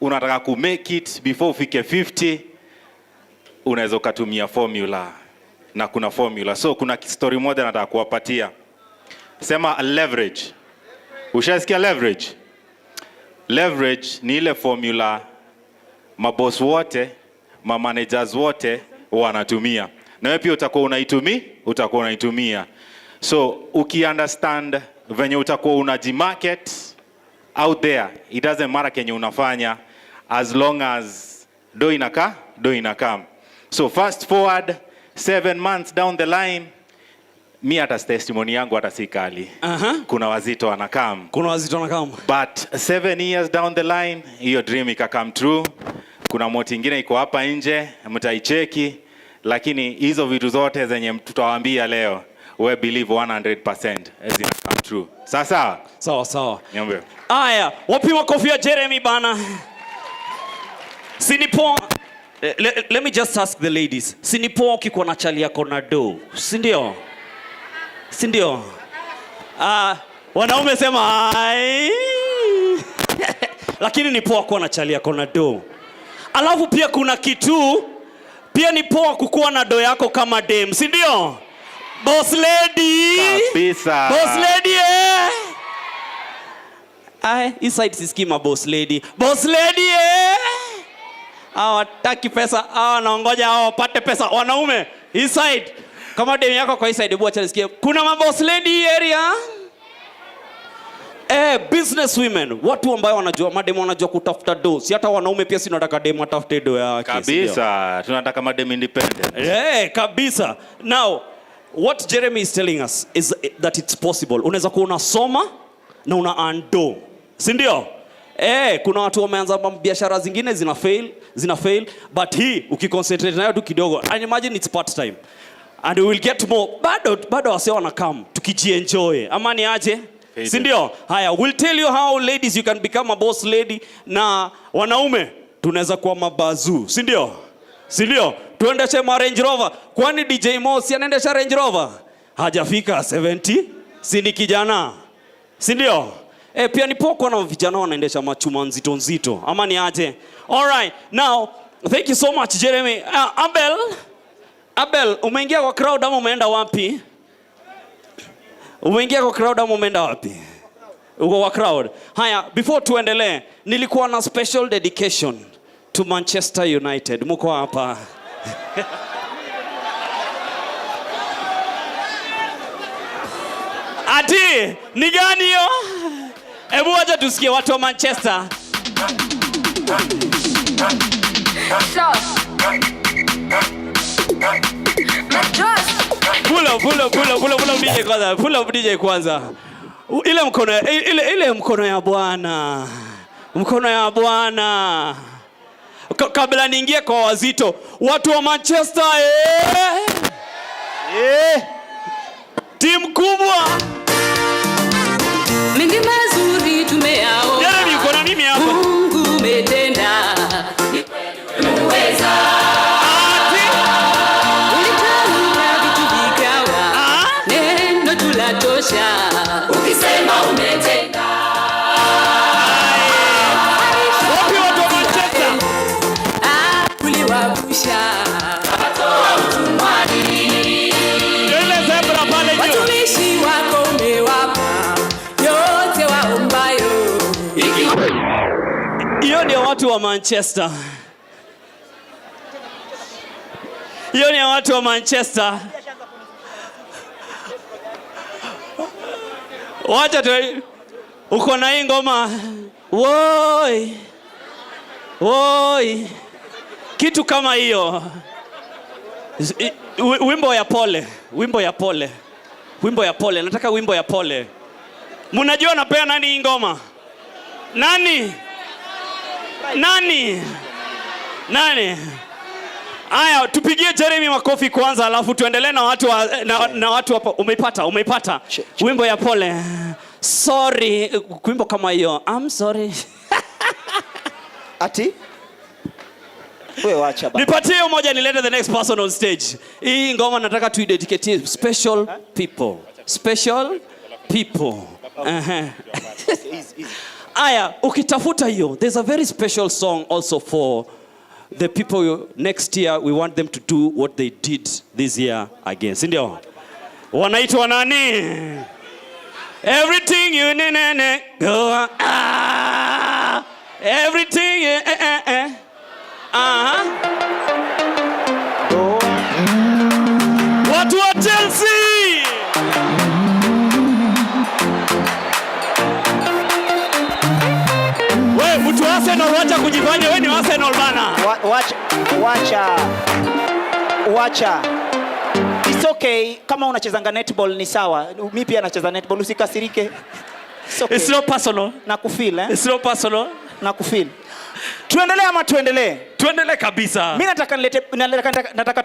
unataka ku make it before ufike 50, unaweza kutumia formula. Na kuna formula. So kuna story moja nataka kuwapatia. Sema leverage. Ushasikia leverage? Leverage ni ile formula maboss wote, managers wote wanatumia. Na wewe pia utakuwa unaitumia. So ukiunderstand venye utakuwa unajimarket out there, it doesn't matter kenye unafanya as long as do inakam. So fast forward 7 months down the line, mi hata testimony yangu hata si kali. Kuna wazito wanakam. But 7 years down the line, hiyo dream ika come true. Kuna moti ingine iko hapa nje, mtaicheki. Lakini hizo vitu zote zenye tutawaambia leo, we believe 100% zina come true. Sasa? Sawa. Niombe. Aya, wapi makofi ya Jeremy bana? Sinipo let me just ask the ladies. Sinipo ukikuwa na chali yako na do, si ndio? Wanaume sema ai. Lakini ni poa kuwa na chali yako na do. Alafu pia kuna kitu, pia ni poa kukuwa na do yako kama dem, si ndio? Boss lady. Kabisa. Boss lady inside siskima boss lady. Boss lady hawataki pesa, wanaongoja wapate pesa. Wanaume inside, kama dem yako kwa inside, hebu acha nisikie. Kuna maboss lady area. Business women, watu ambao wanajua, madem wanajua kutafuta do. Si hata wanaume pia sinataka dem atafute do yake. Kabisa, tunataka madem independent. Kabisa. Now, what Jeremy is telling us is that it's possible. Unaweza kuwa unasoma na una earn do. Si ndio? Kuna watu wameanza biashara zingine zina fail, but hii ukiconcentrate nayo tu kidogo, and imagine it's part time. And we will get more. Bado wase wanakam tukijienjoy. Amani aje? Si ndio? Haya, we'll tell you how ladies you can become a boss lady, na wanaume tunaweza kuwa mabazu. Si ndio? Tuendeshe ma Range Rover. Kwani DJ Mosi anaendesha Range Rover? Hajafika 70? Si ni kijana. Si ndio? Pia ni poko na vijana wanaendesha machuma nzito. Ama ni aje? All right. Now, thank you so much Jeremy. Abel, umeingia kwa crowd ama umeenda wapi? Uko kwa crowd. Haya, before tuendelee, nilikuwa na special dedication to Manchester United. Muko hapa. Ati, ni gani hiyo? Hebu acha tusikie watu wa Manchester. Pull up DJ kwanza. Ile mkono ya Bwana. Kabla niingie kwa wazito, watu wa Manchester timu kubwa. Mengi mazuri tumeyaona. Jeremy, uko na mimi hapa. Mungu umetenda. Uweza. Ulitamka vitu vikawa. Neno tulatosha. Ukisema umetenda. Wapi watu wa Manchester? Uliwavusha. Watoa utumwani. Ile zebra pale juu. Watumishi wako umewapa yote waombayo. Hiyo ndio watu wa Manchester. Wacha tu uko na hii ngoma. Woi. Kitu kama hiyo. Wimbo ya pole. Nataka wimbo ya pole. Mnajua napea nani hii ngoma? Nani? Aya, tupigie Jeremy makofi kwanza, alafu tuendelee na watu hapa. Umeipata? Wimbo ya pole. Sorry, wimbo kama hiyo. I'm sorry. Ati? Wewe wacha bana. Nipatie hiyo moja nilete the next person on stage. Hii ngoma nataka tu dedicate special people. Special people. Aya, ukitafuta hiyo, there's a very special song also for the people next year. We want them to do what they did this year again. Si ndio? Wanaitwa nani? Everything you go on. Everything you Watu wa Chelsea. Wewe mtu wa Arsenal wacha kujifanya wewe ni Arsenal bana. Wacha. It's okay kama unachezanga netball ni sawa. Mimi pia nacheza netball, usikasirike. It's okay. It's not personal. Nakufeel It's not personal. Nakufeel. Tuendelee ama tuendelee? Tuendelee kabisa. Mimi nataka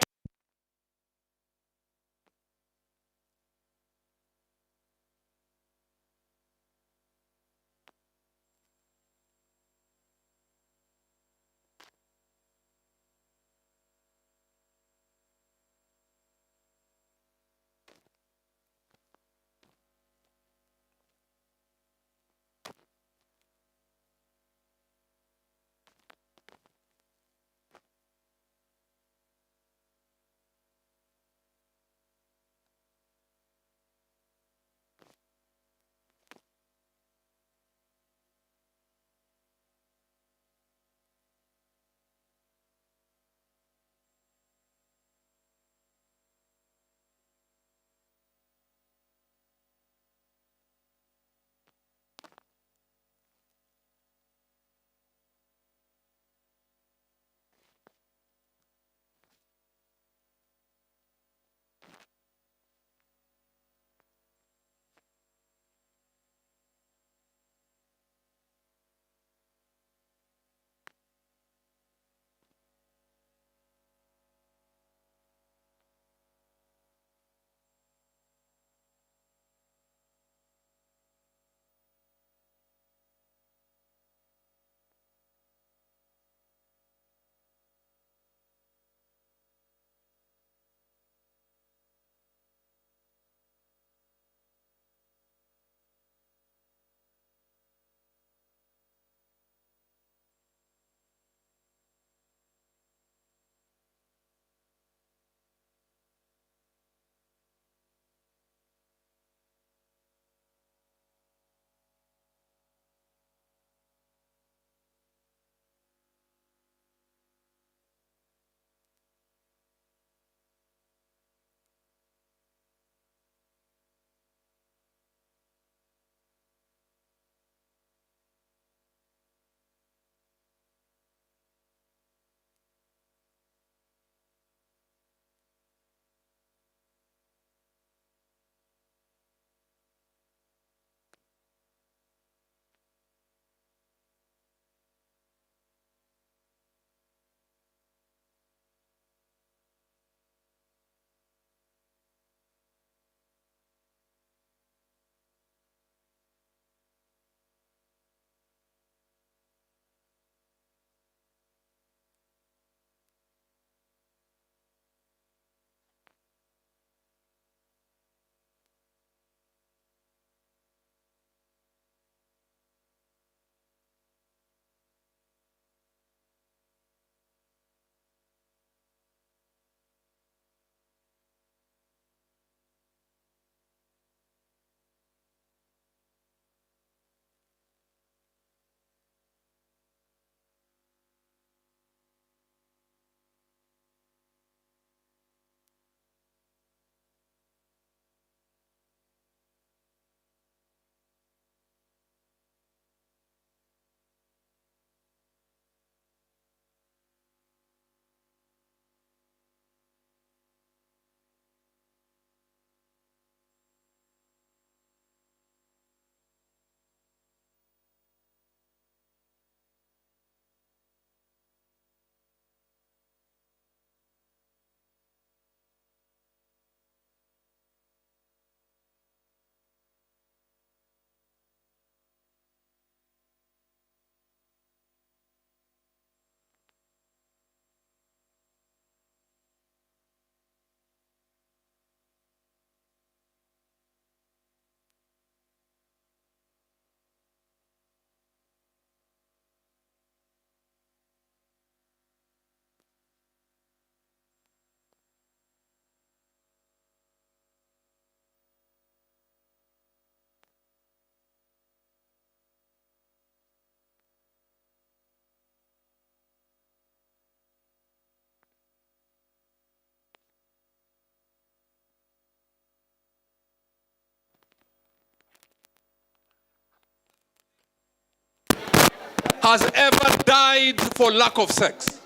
has ever died for lack of sex?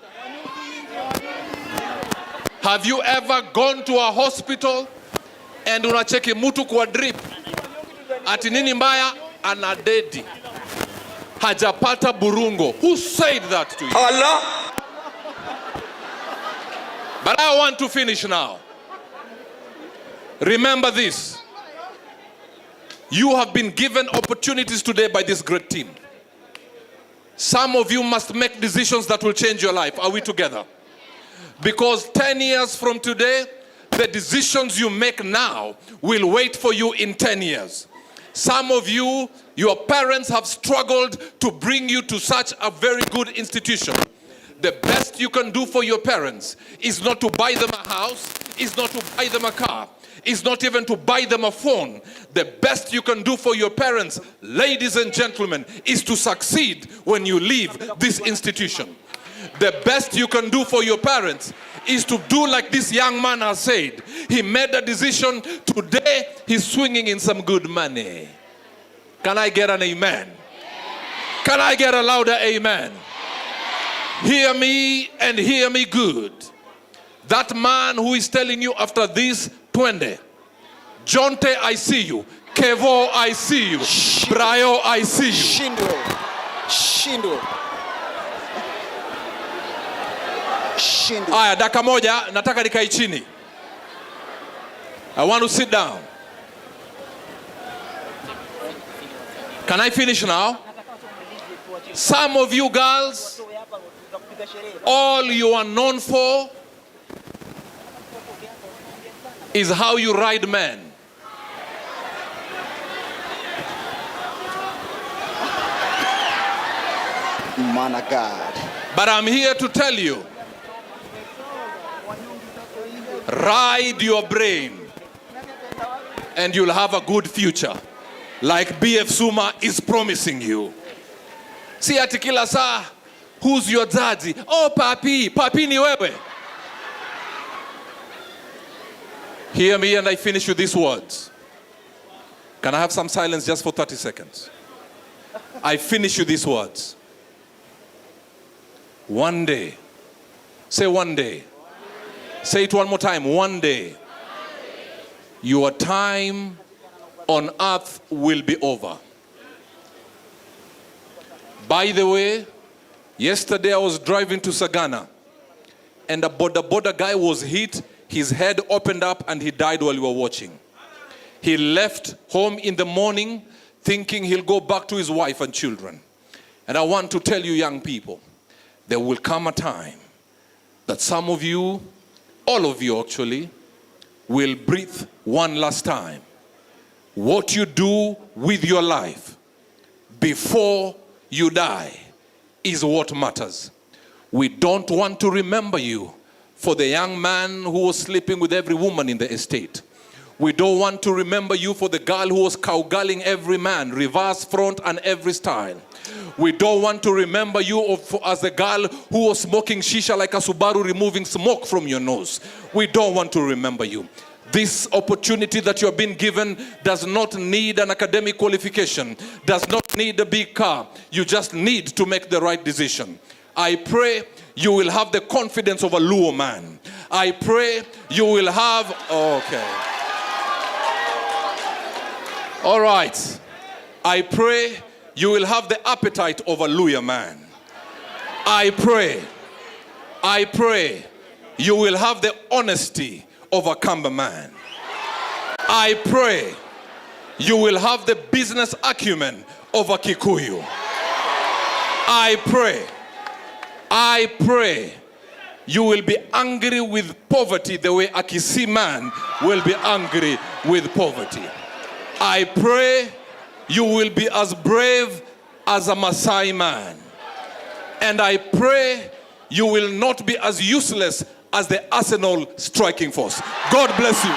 Have you ever gone to a hospital and unacheki mtu kwa drip? Ati nini mbaya? Ana dedi. Hajapata burungo. Who said that to you? Allah. But I want to finish now. Remember this. You have been given opportunities today by this great team. Some of you must make decisions that will change your life. Are we together? Because 10 years from today, the decisions you make now will wait for you in 10 years. Some of you, your parents have struggled to bring you to such a very good institution. The best you can do for your parents is not to buy them a house, is not to buy them a car, is not even to buy them a phone. The best you can do for your parents, ladies and gentlemen, is to succeed when you leave this institution. The best you can do for your parents is to do like this young man has said. He made a decision. Today, he's swinging in some good money. Can I get an amen? Can I get a louder amen? Hear me and hear me good. That man who is telling you after this, Twende, Jonte, I see you. Kevo, I see you. Brayo, I see you. Shindo. Aya, dakika moja, nataka nikae chini. I want to sit down. Can I finish now? Some of you girls, all you are known for is how you ride men. Man of God. But I'm here to tell you, ride your brain and you'll have a good future, like BF Suma is promising you. Si ati kila saa, who's your daddy? Oh, papi ni wewe. Hear me and I finish with these words. Can I have some silence just for 30 seconds? I finish with these words. One day. Say one day. Say it one more time. One day. Your time on earth will be over. By the way, yesterday I was driving to Sagana and a boda guy was hit. His head opened up and he died while we were watching. He left home in the morning thinking he'll go back to his wife and children. And I want to tell you, young people, there will come a time that some of you, all of you actually, will breathe one last time. What you do with your life before you die is what matters. We don't want to remember you for the young man who was sleeping with every woman in the estate. We don't want to remember you for the girl who was cowgirling every man, reverse, front, and every style. We don't want to remember you as the girl who was smoking shisha like a Subaru, removing smoke from your nose. We don't want to remember you. This opportunity that you have been given does not need an academic qualification, does not need a big car. You just need to make the right decision. I pray you will have the confidence of a Luo man. I pray you will have, okay. All right. I pray you will have the appetite of a Luya man. I pray you will have the honesty of a Kamba man. I pray you will have the business acumen of a Kikuyu. I pray you will be angry with poverty the way a Kisii man will be angry with poverty. I pray you will be as brave as a Maasai man. And I pray you will not be as useless as the Arsenal striking force. God bless you.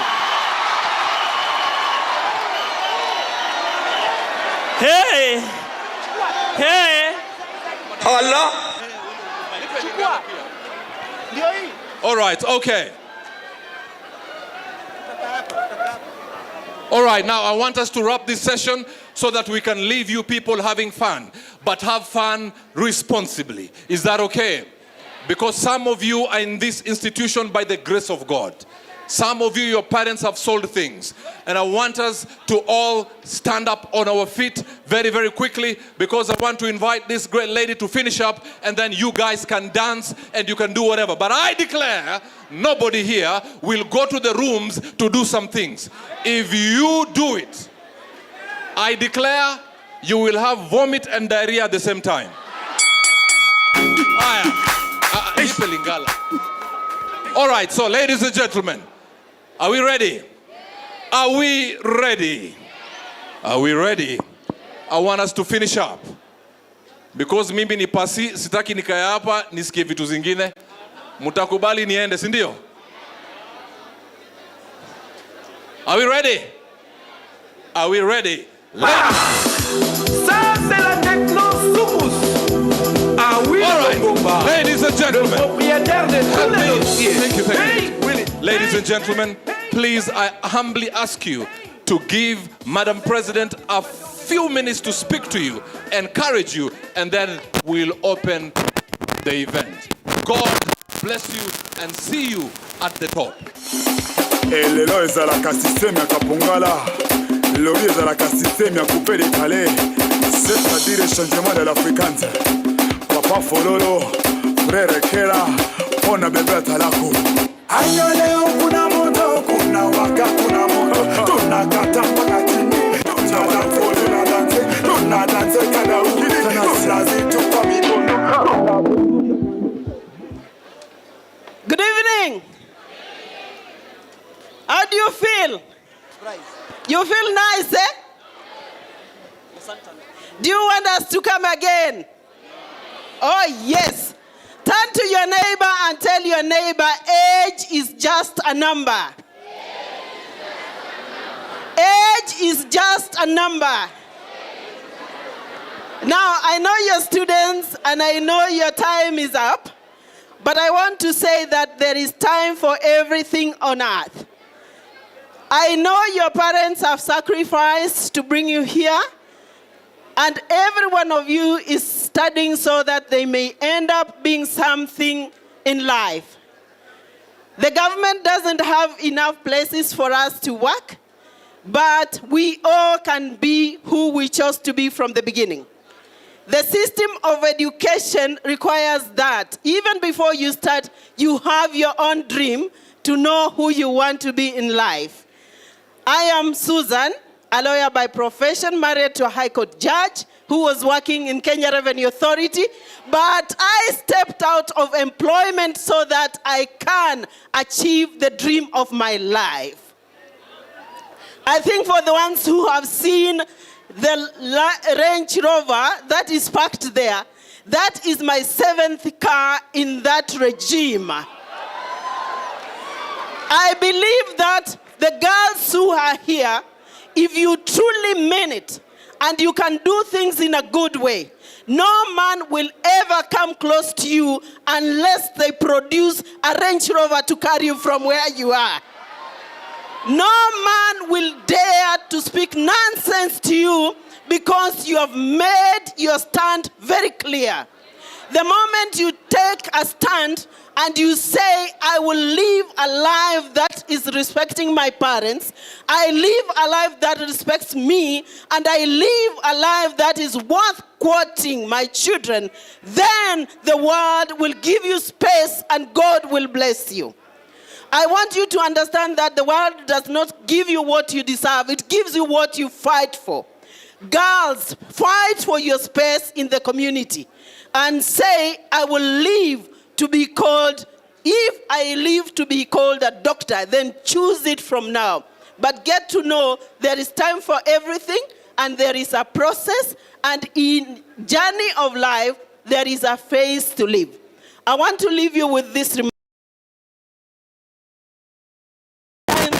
Hey! Hey! Allah! All right, okay. All right, now I want us to wrap this session so that we can leave you people having fun, but have fun responsibly. Is that okay? Because some of you are in this institution by the grace of God. Some of you, your parents have sold things. And I want us to all stand up on our feet very, very quickly, because I want to invite this great lady to finish up, and then you guys can dance and you can do whatever. But I declare nobody here will go to the rooms to do some things. If you do it, I declare you will have vomit and diarrhea at the same time. All right, so ladies and gentlemen, are we ready? Are we ready? Are we ready? I want us to finish up. Because mimi ni pasi, sitaki nikaya hapa nisikie vitu zingine. Mutakubali niende, si ndio? Are we ready? Are we ready? Ladies and gentlemen, ladies and gentlemen, please, I humbly ask you to give Madam President a few minutes to speak to you, encourage you, and then we'll open the event. God bless you and see you at the top. Elelo ezalaka système ya kapongala, lori ezalaka système ya couper les calais, c'est-à-dire changement de l'africaine. Papa Fololo, frère Kera, on a bébé talako. Ayo leo kuna moto, kuna waka, kuna moto, tunakata mpaka chini, tunadanse kada ukini, tunazitu kwa mikono. Good evening. How do you feel? You feel nice, eh? Do you want us to come again? Oh, yes. Turn to your neighbor and tell your neighbor, age is just a number. Age is just a number. Now, I know you're students and I know your time is up, but I want to say that there is time for everything on earth. I know your parents have sacrificed to bring you here, and every one of you is studying so that they may end up being something in life. The government doesn't have enough places for us to work, but we all can be who we chose to be from the beginning. The system of education requires that even before you start, you have your own dream to know who you want to be in life. I am Susan, a lawyer by profession, married to a High Court judge who was working in Kenya Revenue Authority, but I stepped out of employment so that I can achieve the dream of my life. I think for the ones who have seen the Range Rover that is parked there, that is my 7th car in that regime. I believe that the girls who are here, if you truly mean it, and you can do things in a good way, no man will ever come close to you unless they produce a Range Rover to carry you from where you are. No man will dare to speak nonsense to you because you have made your stand very clear. The moment you take a stand and you say, I will live a life that is respecting my parents, I live a life that respects me, and I live a life that is worth quoting my children, then the world will give you space and God will bless you. I want you to understand that the world does not give you what you deserve. It gives you what you fight for. Girls, fight for your space in the community and say, I will live to be called, if I live to be called a doctor, then choose it from now. But get to know there is time for everything and there is a process, and in journey of life, there is a phase to live. I want to leave you with this reminder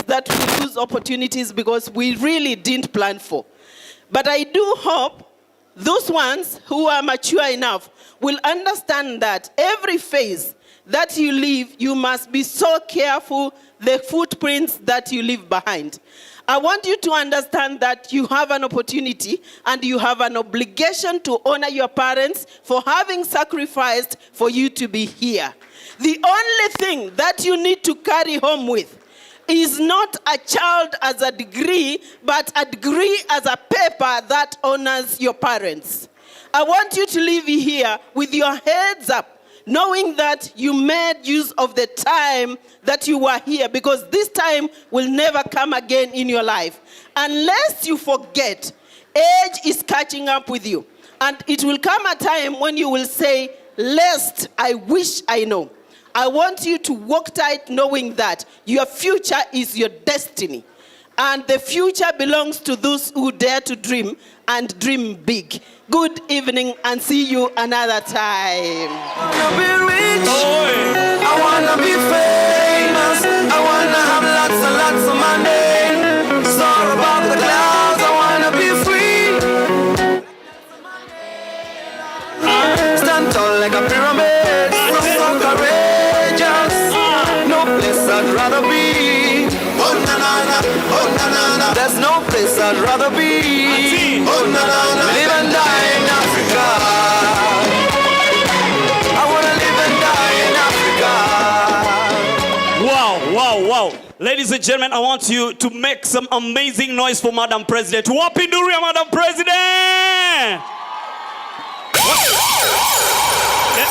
that we lose opportunities because we really didn't plan for. But I do hope those ones who are mature enough will understand that every phase that you live, you must be so careful the footprints that you leave behind. I want you to understand that you have an opportunity and you have an obligation to honor your parents for having sacrificed for you to be here. The only thing that you need to carry home with is not a child as a degree, but a degree as a paper that honors your parents. I want you to leave here with your heads up, knowing that you made use of the time that you were here, because this time will never come again in your life. Unless you forget, age is catching up with you. And it will come a time when you will say, lest I wish I know. I want you to walk tight knowing that your future is your destiny. And the future belongs to those who dare to dream and dream big. Good evening and see you another time. I wanna be rich. I wanna be famous. I wanna have lots and lots of money. Soar above the clouds. I wanna be free. Stand tall like a pyramid. So courageous. No place I'd rather be. Oh na na na. Oh na na na. There's no place I'd rather be. Oh na na na. Live and die in Africa. I wanna live and die in Africa. Wow, wow, wow. Ladies and gentlemen, I want you to make some amazing noise for Madam President. Wapinduria, Madam President!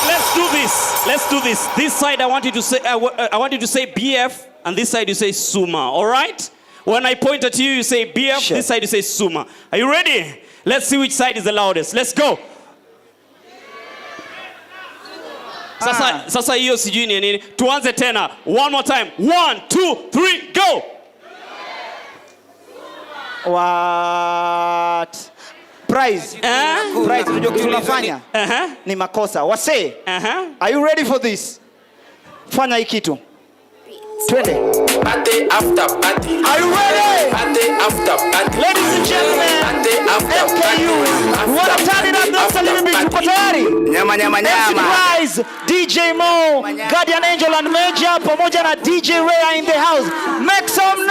Let's do this. Let's do this. This side I want you to say I want you to say BF, and this side you say Suma. All right? When I point at you, you say BF. Sure. This side you say Suma. Are you ready? Let's see which side is the loudest. Let's go. Sasa hiyo sijui ni nini. Tuanze tena. One more time. 1, 2, 3, go. What? Prize. Prize unajua kitu unafanya? Ni makosa. Wase. Are you ready for this? Fanya hii kitu. Twende. Party after party. Are you ready? Party after party. Ladies and gentlemen, MKU. We want to turn it up just a little bit. Tuko tayari? Nyama nyama nyama. Prize, DJ Mo, Guardian Angel and Major pamoja na DJ Ray in the house. Make some noise.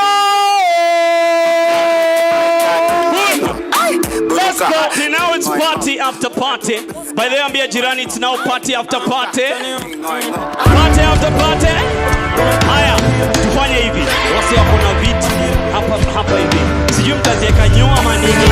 Let's go. Now it's party after party. By the way, ambia jirani, it's now party after party. Party after party. Haya, tufanye hivi. Wasi wako na viti hapa hivi. Sijui mtazieka nyuma ama nini.